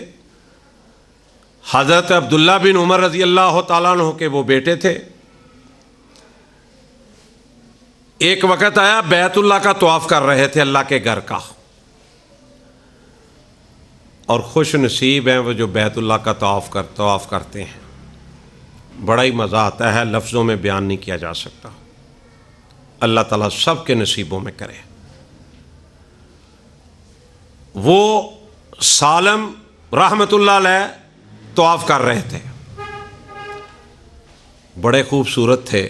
حضرت عبداللہ بن عمر رضی اللہ تعالیٰ عنہ کے وہ بیٹے تھے۔ ایک وقت آیا بیت اللہ کا طواف کر رہے تھے، اللہ کے گھر کا، اور خوش نصیب ہیں وہ جو بیت اللہ کا طواف کرتے ہیں، بڑا ہی مزہ آتا ہے، لفظوں میں بیان نہیں کیا جا سکتا۔ اللہ تعالیٰ سب کے نصیبوں میں کرے۔ وہ سالم رحمۃ اللہ علیہ طواف کر رہے تھے، بڑے خوبصورت تھے،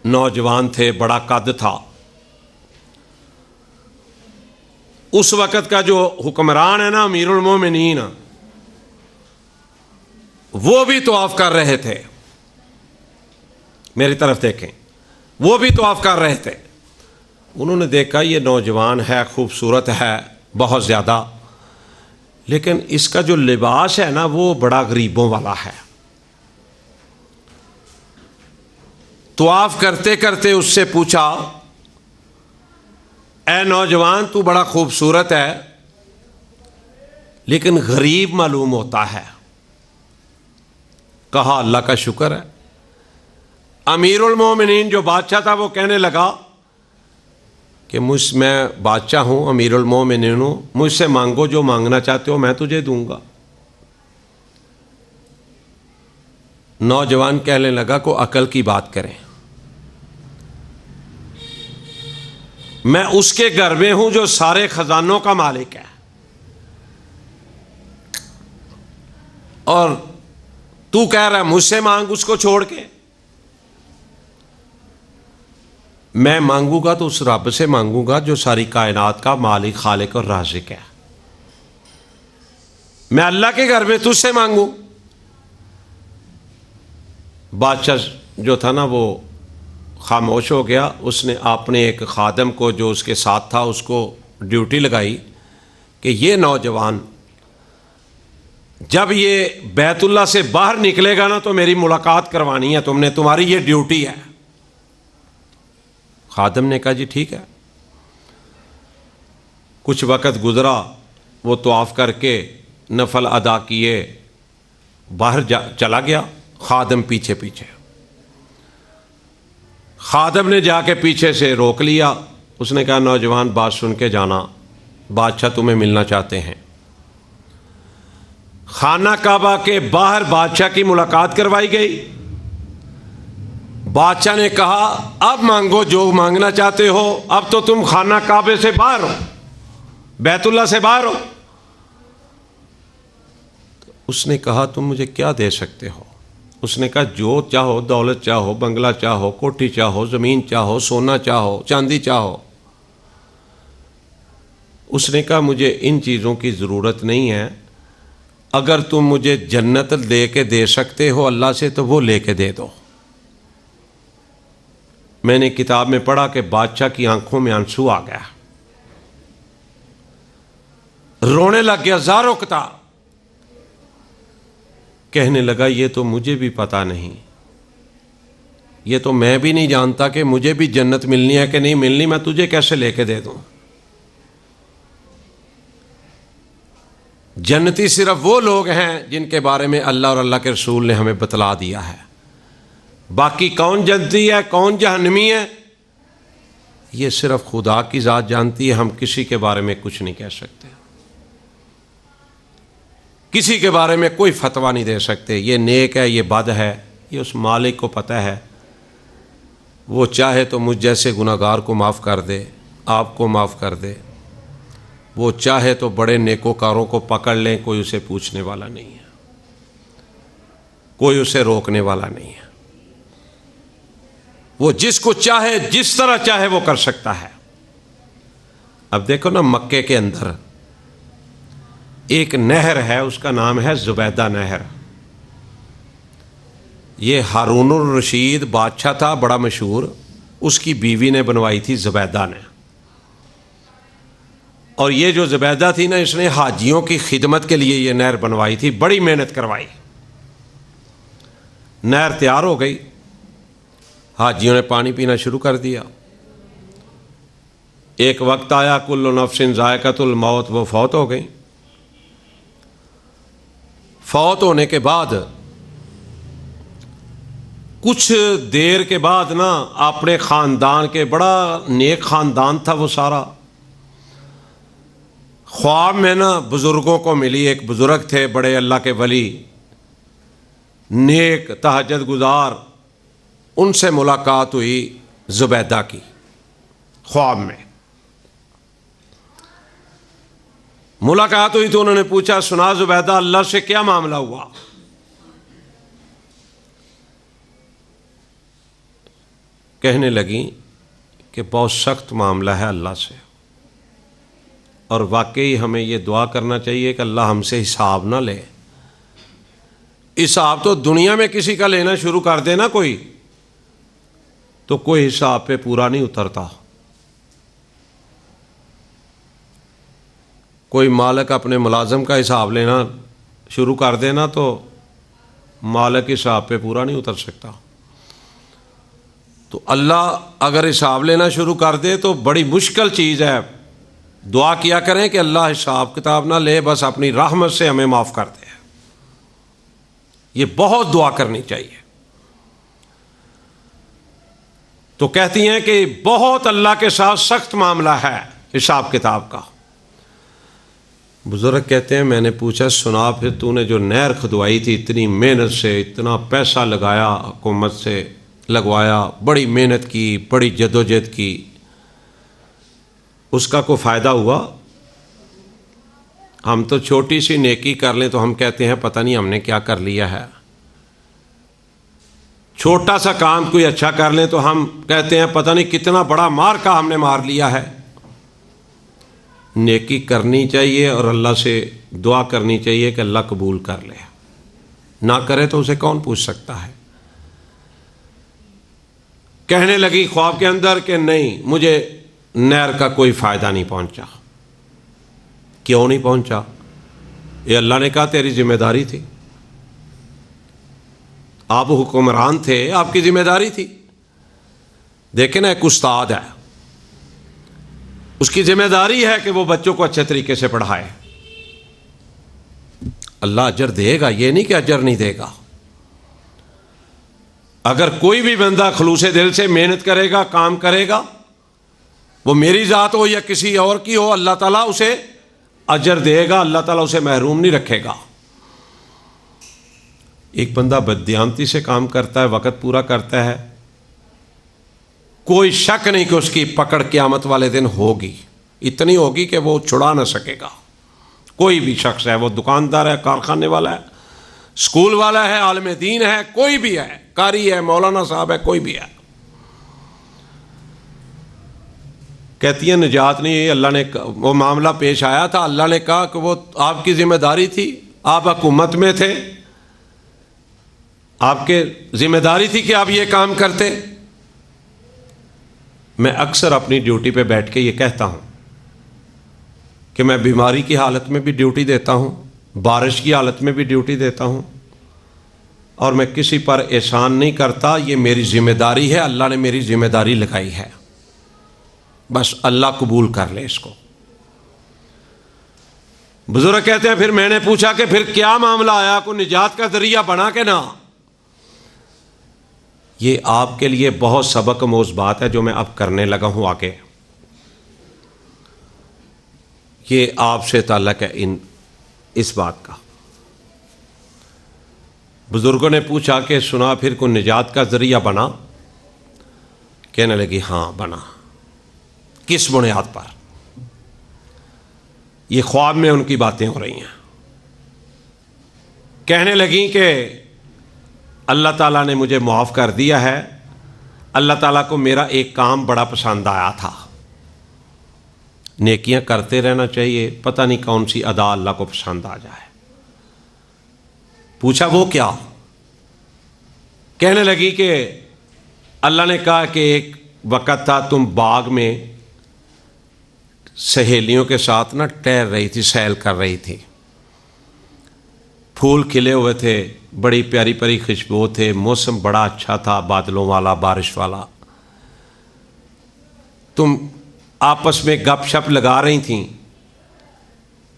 نوجوان تھے، بڑا قد تھا۔ اس وقت کا جو حکمران ہے نا، امیر المومنین، وہ بھی طواف کر رہے تھے۔ میری طرف دیکھیں، وہ بھی طواف کر رہے تھے۔ انہوں نے دیکھا یہ نوجوان ہے، خوبصورت ہے بہت زیادہ، لیکن اس کا جو لباس ہے نا وہ بڑا غریبوں والا ہے۔ طواف کرتے کرتے اس سے پوچھا، اے نوجوان تو بڑا خوبصورت ہے لیکن غریب معلوم ہوتا ہے۔ کہا اللہ کا شکر ہے۔ امیر المومنین جو بادشاہ تھا وہ کہنے لگا کہ میں بادشاہ ہوں، امیر المومنین ہوں، مجھ سے مانگو جو مانگنا چاہتے ہو میں تجھے دوں گا۔ نوجوان کہنے لگا کو عقل کی بات کریں، میں اس کے گھر میں ہوں جو سارے خزانوں کا مالک ہے، اور تو کہہ رہا ہے مجھ سے مانگ اس کو چھوڑ کے۔ میں مانگوں گا تو اس رب سے مانگوں گا جو ساری کائنات کا مالک، خالق اور رازق ہے۔ میں اللہ کے گھر میں تجھ سے مانگوں؟ بادشاہ جو تھا نا وہ خاموش ہو گیا۔ اس نے اپنے ایک خادم کو جو اس کے ساتھ تھا اس کو ڈیوٹی لگائی کہ یہ نوجوان جب یہ بیت اللہ سے باہر نکلے گا نا تو میری ملاقات کروانی ہے، تمہاری یہ ڈیوٹی ہے۔ خادم نے کہا جی ٹھیک ہے۔ کچھ وقت گزرا، وہ طواف کر کے نفل ادا کیے، باہر چلا گیا، خادم پیچھے پیچھے۔ خادم نے جا کے پیچھے سے روک لیا۔ اس نے کہا نوجوان بات سن کے جانا، بادشاہ تمہیں ملنا چاہتے ہیں۔ خانہ کعبہ کے باہر بادشاہ کی ملاقات کروائی گئی. بادشاہ نے کہا اب مانگو جو مانگنا چاہتے ہو، اب تو تم خانہ کعبے سے باہر ہو، بیت اللہ سے باہر ہو. اس نے کہا تم مجھے کیا دے سکتے ہو؟ اس نے کہا جو چاہو، دولت چاہو، بنگلہ چاہو، کوٹھی چاہو، زمین چاہو، سونا چاہو، چاندی چاہو. اس نے کہا مجھے ان چیزوں کی ضرورت نہیں ہے، اگر تم مجھے جنت لے کے دے سکتے ہو اللہ سے تو وہ لے کے دے دو. میں نے کتاب میں پڑھا کہ بادشاہ کی آنکھوں میں آنسو آ گیا، رونے لگ گیا، زار اکتا. کہنے لگا یہ تو مجھے بھی پتا نہیں، یہ تو میں بھی نہیں جانتا کہ مجھے بھی جنت ملنی ہے کہ نہیں ملنی، میں تجھے کیسے لے کے دے دوں. جنتی صرف وہ لوگ ہیں جن کے بارے میں اللہ اور اللہ کے رسول نے ہمیں بتلا دیا ہے. باقی کون جنتی ہے کون جہنمی ہے یہ صرف خدا کی ذات جانتی ہے. ہم کسی کے بارے میں کچھ نہیں کہہ سکتے، کسی کے بارے میں کوئی فتویٰ نہیں دے سکتے. یہ نیک ہے یہ بد ہے یہ اس مالک کو پتہ ہے. وہ چاہے تو مجھ جیسے گناہگار کو معاف کر دے، آپ کو معاف کر دے. وہ چاہے تو بڑے نیکوکاروں کو پکڑ لیں، کوئی اسے پوچھنے والا نہیں ہے، کوئی اسے روکنے والا نہیں ہے. وہ جس کو چاہے جس طرح چاہے وہ کر سکتا ہے. اب دیکھو نا، مکے کے اندر ایک نہر ہے، اس کا نام ہے زبیدہ نہر. یہ ہارون الرشید بادشاہ تھا بڑا مشہور، اس کی بیوی نے بنوائی تھی زبیدہ نے. اور یہ جو زبیدہ تھی نا، اس نے حاجیوں کی خدمت کے لیے یہ نہر بنوائی تھی، بڑی محنت کروائی. نہر تیار ہو گئی، حاجیوں نے پانی پینا شروع کر دیا. ایک وقت آیا کل نفس ذائقۃ الموت، وہ فوت ہو گئی. فوت ہونے کے بعد کچھ دیر کے بعد نا اپنے خاندان کے، بڑا نیک خاندان تھا وہ سارا، خواب میں نا بزرگوں کو ملی. ایک بزرگ تھے بڑے اللہ کے ولی، نیک تہجد گزار، ان سے ملاقات ہوئی زبیدہ کی خواب میں. ملاقات ہوئی تو انہوں نے پوچھا سنا زبیدہ اللہ سے کیا معاملہ ہوا؟ کہنے لگیں کہ بہت سخت معاملہ ہے اللہ سے، اور واقعی ہمیں یہ دعا کرنا چاہیے کہ اللہ ہم سے حساب نہ لے. حساب تو دنیا میں کسی کا لینا شروع کر دے نا کوئی، تو کوئی حساب پہ پورا نہیں اترتا. کوئی مالک اپنے ملازم کا حساب لینا شروع کر دینا تو مالک حساب پہ پورا نہیں اتر سکتا. تو اللہ اگر حساب لینا شروع کر دے تو بڑی مشکل چیز ہے. دعا کیا کریں کہ اللہ حساب کتاب نہ لے، بس اپنی رحمت سے ہمیں معاف کر دے. یہ بہت دعا کرنی چاہیے. تو کہتی ہیں کہ بہت اللہ کے ساتھ سخت معاملہ ہے حساب کتاب کا. بزرگ کہتے ہیں میں نے پوچھا سنا پھر تو نے جو نہر کھدوائی تھی، اتنی محنت سے، اتنا پیسہ لگایا، حکومت سے لگوایا، بڑی محنت کی، بڑی جدوجہد کی، اس کا کوئی فائدہ ہوا؟ ہم تو چھوٹی سی نیکی کر لیں تو ہم کہتے ہیں پتہ نہیں ہم نے کیا کر لیا ہے. چھوٹا سا کام کوئی اچھا کر لیں تو ہم کہتے ہیں پتہ نہیں کتنا بڑا مار کا ہم نے مار لیا ہے. نیکی کرنی چاہیے اور اللہ سے دعا کرنی چاہیے کہ اللہ قبول کر لے. نہ کرے تو اسے کون پوچھ سکتا ہے. کہنے لگی خواب کے اندر کہ نہیں، مجھے نہر کا کوئی فائدہ نہیں پہنچا. کیوں نہیں پہنچا؟ یہ اللہ نے کہا تیری ذمہ داری تھی، آپ حکمران تھے، آپ کی ذمہ داری تھی. دیکھیں نا، ایک استاد ہے، اس کی ذمہ داری ہے کہ وہ بچوں کو اچھے طریقے سے پڑھائے. اللہ اجر دے گا، یہ نہیں کہ اجر نہیں دے گا. اگر کوئی بھی بندہ خلوص دل سے محنت کرے گا، کام کرے گا، وہ میری ذات ہو یا کسی اور کی ہو، اللہ تعالیٰ اسے اجر دے گا، اللہ تعالیٰ اسے محروم نہیں رکھے گا. ایک بندہ بددیانتی سے کام کرتا ہے، وقت پورا کرتا ہے، کوئی شک نہیں کہ اس کی پکڑ قیامت والے دن ہوگی، اتنی ہوگی کہ وہ چھڑا نہ سکے گا۔ کوئی بھی شخص ہے، وہ دکاندار ہے، کارخانے والا ہے، اسکول والا ہے، عالم دین ہے، کوئی بھی ہے، قاری ہے، مولانا صاحب ہے، کوئی بھی ہے۔ کہتی ہیں نجات نہیں، اللہ نے وہ معاملہ پیش آیا تھا، اللہ نے کہا کہ وہ آپ کی ذمہ داری تھی، آپ حکومت میں تھے، آپ کے ذمہ داری تھی کہ آپ یہ کام کرتے۔ میں اکثر اپنی ڈیوٹی پہ بیٹھ کے یہ کہتا ہوں کہ میں بیماری کی حالت میں بھی ڈیوٹی دیتا ہوں، بارش کی حالت میں بھی ڈیوٹی دیتا ہوں، اور میں کسی پر احسان نہیں کرتا، یہ میری ذمہ داری ہے، اللہ نے میری ذمہ داری لگائی ہے، بس اللہ قبول کر لے اس کو۔ بزرگ کہتے ہیں پھر میں نے پوچھا کہ پھر کیا معاملہ آیا، کوئی نجات کا ذریعہ بنا کہ نہ؟ یہ آپ کے لیے بہت سبق آموز بات ہے جو میں اب کرنے لگا ہوں آگے، یہ آپ سے تعلق ہے اس بات کا۔ بزرگوں نے پوچھا کہ سنا پھر کوئی نجات کا ذریعہ بنا؟ کہنے لگی ہاں بنا۔ کس بنیاد پر؟ یہ خواب میں ان کی باتیں ہو رہی ہیں۔ کہنے لگیں کہ اللہ تعالیٰ نے مجھے معاف کر دیا ہے، اللہ تعالیٰ کو میرا ایک کام بڑا پسند آیا تھا، نیکیاں کرتے رہنا چاہیے، پتہ نہیں کون سی ادا اللہ کو پسند آ جائے۔ پوچھا وہ کیا؟ کہنے لگی کہ اللہ نے کہا کہ ایک وقت تھا تم باغ میں سہیلیوں کے ساتھ نہ ٹہل رہی تھی، سیل کر رہی تھی، پھول کھلے ہوئے تھے، بڑی پیاری پیاری خوشبو تھے، موسم بڑا اچھا تھا، بادلوں والا، بارش والا، تم آپس میں گپ شپ لگا رہی تھیں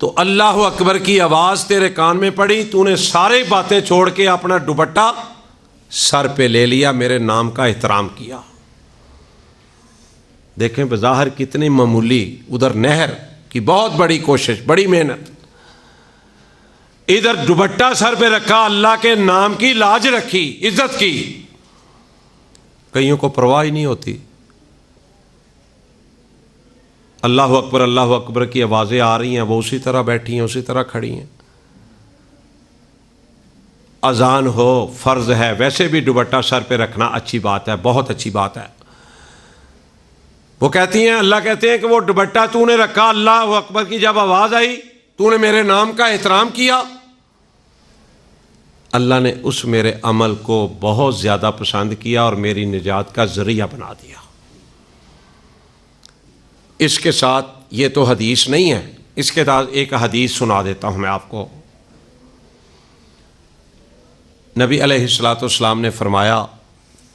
تو اللہ اکبر کی آواز تیرے کان میں پڑی، تو نے سارے باتیں چھوڑ کے اپنا دوپٹہ سر پہ لے لیا، میرے نام کا احترام کیا۔ دیکھیں بظاہر کتنی معمولی، ادھر نہر کی بہت بڑی کوشش، بڑی محنت، ادھر دوپٹہ سر پہ رکھا، اللہ کے نام کی لاج رکھی، عزت کی۔ کئیوں کو پرواہ ہی نہیں ہوتی، اللہ اکبر کی آوازیں آ رہی ہیں، وہ اسی طرح بیٹھی ہیں، اسی طرح کھڑی ہیں۔ اذان ہو فرض ہے، ویسے بھی دوپٹہ سر پہ رکھنا اچھی بات ہے، بہت اچھی بات ہے۔ وہ کہتی ہیں، اللہ کہتے ہیں کہ وہ دوپٹہ تو نے رکھا، اللہ اکبر کی جب آواز آئی تو نے میرے نام کا احترام کیا، اللہ نے اس میرے عمل کو بہت زیادہ پسند کیا اور میری نجات کا ذریعہ بنا دیا۔ اس کے ساتھ یہ تو حدیث نہیں ہے، اس کے ساتھ ایک حدیث سنا دیتا ہوں میں آپ کو۔ نبی علیہ الصلوۃ والسلام نے فرمایا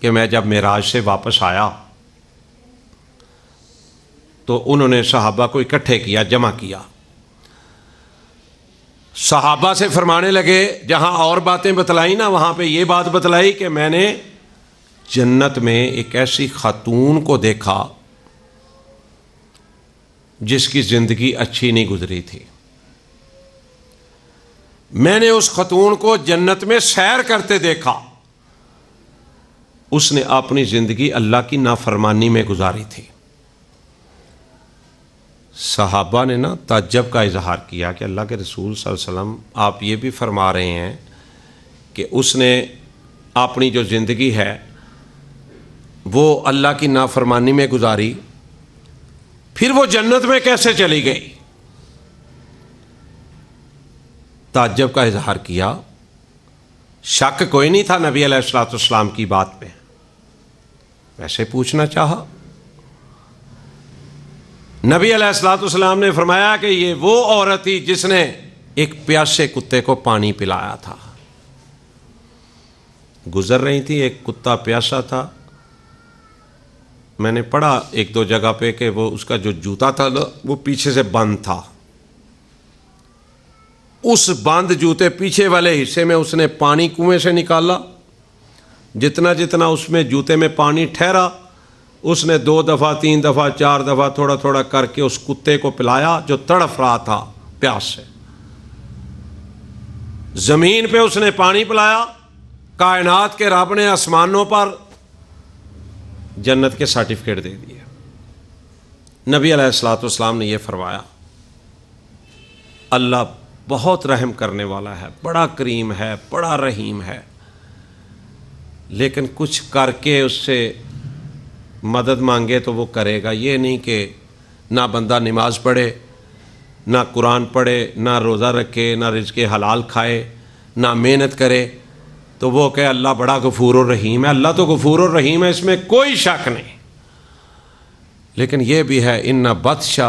کہ میں جب معراج سے واپس آیا تو انہوں نے صحابہ کو اکٹھے کیا، جمع کیا، صحابہ سے فرمانے لگے، جہاں اور باتیں بتلائیں نا وہاں پہ یہ بات بتلائی کہ میں نے جنت میں ایک ایسی خاتون کو دیکھا جس کی زندگی اچھی نہیں گزری تھی، میں نے اس خاتون کو جنت میں سیر کرتے دیکھا، اس نے اپنی زندگی اللہ کی نافرمانی میں گزاری تھی۔ صحابہ نے نا تعجب کا اظہار کیا کہ اللہ کے رسول صلی اللہ علیہ وسلم آپ یہ بھی فرما رہے ہیں کہ اس نے اپنی جو زندگی ہے وہ اللہ کی نافرمانی میں گزاری، پھر وہ جنت میں کیسے چلی گئی؟ تعجب کا اظہار کیا۔ شک کوئی نہیں تھا نبی علیہ الصلوۃ والسلام کی بات پہ، ویسے پوچھنا چاہا۔ نبی علیہ الصلوۃ والسلام نے فرمایا کہ یہ وہ عورت تھی جس نے ایک پیاسے کتے کو پانی پلایا تھا۔ گزر رہی تھی، ایک کتا پیاسا تھا، میں نے پڑھا ایک دو جگہ پہ کہ وہ اس کا جو جوتا تھا وہ پیچھے سے بند تھا، اس بند جوتے پیچھے والے حصے میں اس نے پانی کنویں سے نکالا، جتنا جتنا اس میں جوتے میں پانی ٹھہرا اس نے 2 دفعہ 3 دفعہ 4 دفعہ تھوڑا تھوڑا کر کے اس کتے کو پلایا جو تڑف رہا تھا پیاس سے۔ زمین پہ اس نے پانی پلایا، کائنات کے رب نے آسمانوں پر جنت کے سرٹیفکیٹ دے دیے۔ نبی علیہ الصلوۃ والسلام نے یہ فرمایا اللہ بہت رحم کرنے والا ہے، بڑا کریم ہے، بڑا رحیم ہے، لیکن کچھ کر کے اس سے مدد مانگے تو وہ کرے گا۔ یہ نہیں کہ نہ بندہ نماز پڑھے، نہ قرآن پڑھے، نہ روزہ رکھے، نہ رزق حلال کھائے، نہ محنت کرے تو وہ کہ اللہ بڑا غفور الرحیم ہے۔ اللہ تو غفور الرحیم ہے، اس میں کوئی شک نہیں، لیکن یہ بھی ہے ان بطش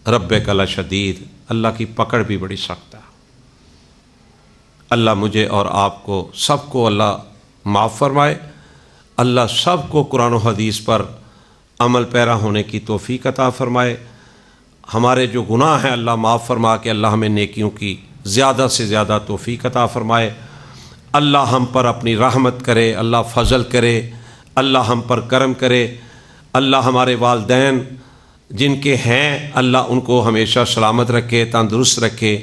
ربک لشدید، اللہ کی پکڑ بھی بڑی سخت ہے۔ اللہ مجھے اور آپ کو سب کو اللہ معاف فرمائے، اللہ سب کو قرآن و حدیث پر عمل پیرا ہونے کی توفیق عطا فرمائے۔ ہمارے جو گناہ ہیں اللہ معاف فرما کے اللہ ہمیں نیکیوں کی زیادہ سے زیادہ توفیق عطا فرمائے۔ اللہ ہم پر اپنی رحمت کرے، اللہ فضل کرے، اللہ ہم پر کرم کرے۔ اللہ ہمارے والدین جن کے ہیں اللہ ان کو ہمیشہ سلامت رکھے، تندرست رکھے۔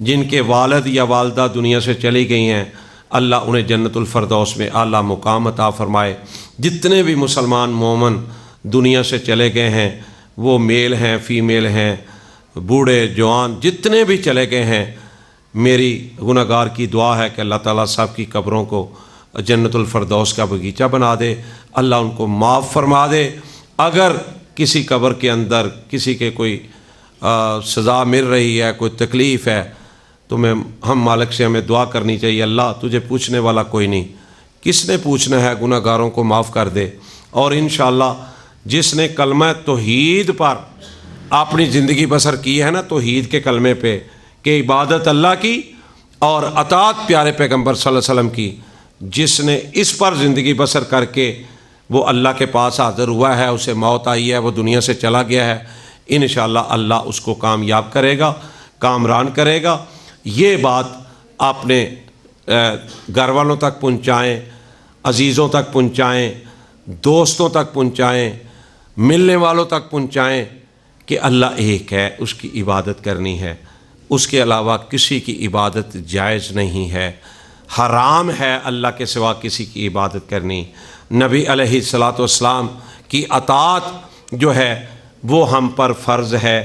جن کے والد یا والدہ دنیا سے چلی گئی ہیں اللہ انہیں جنت الفردوس میں اعلیٰ مقام عطا فرمائے۔ جتنے بھی مسلمان مومن دنیا سے چلے گئے ہیں، وہ میل ہیں، فیمیل ہیں، بوڑھے جوان جتنے بھی چلے گئے ہیں، میری گناہگار کی دعا ہے کہ اللہ تعالیٰ سب کی قبروں کو جنت الفردوس کا باغیچہ بنا دے، اللہ ان کو معاف فرما دے۔ اگر کسی قبر کے اندر کسی کے کوئی سزا مل رہی ہے، کوئی تکلیف ہے، تو ہم مالک سے ہمیں دعا کرنی چاہیے اللہ تجھے پوچھنے والا کوئی نہیں، کس نے پوچھنا ہے، گناہگاروں کو معاف کر دے۔ اور انشاءاللہ جس نے کلمہ توحید پر اپنی زندگی بسر کی ہے نا، توحید کے کلمے پہ کہ عبادت اللہ کی اور اطاعت پیارے پیغمبر صلی اللہ علیہ وسلم کی، جس نے اس پر زندگی بسر کر کے وہ اللہ کے پاس حاضر ہوا ہے، اسے موت آئی ہے، وہ دنیا سے چلا گیا ہے، انشاءاللہ اللہ اس کو کامیاب کرے گا، کامران کرے گا۔ یہ بات اپنے گھر والوں تک پہنچائیں، عزیزوں تک پہنچائیں، دوستوں تک پہنچائیں، ملنے والوں تک پہنچائیں کہ اللہ ایک ہے، اس کی عبادت کرنی ہے، اس کے علاوہ کسی کی عبادت جائز نہیں ہے، حرام ہے اللہ کے سوا کسی کی عبادت کرنی۔ نبی علیہ الصلوۃ والسلام کی اطاعت جو ہے وہ ہم پر فرض ہے،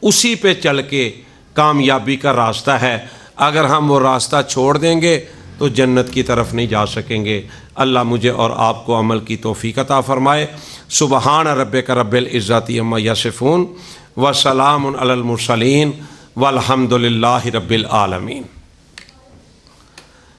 اسی پہ چل کے کامیابی کا راستہ ہے۔ اگر ہم وہ راستہ چھوڑ دیں گے تو جنت کی طرف نہیں جا سکیں گے۔ اللہ مجھے اور آپ کو عمل کی توفیق عطا فرمائے۔ سبحان ربک رب العزت عما یصفون وسلام علی المرسلین والحمد للہ رب العالمین۔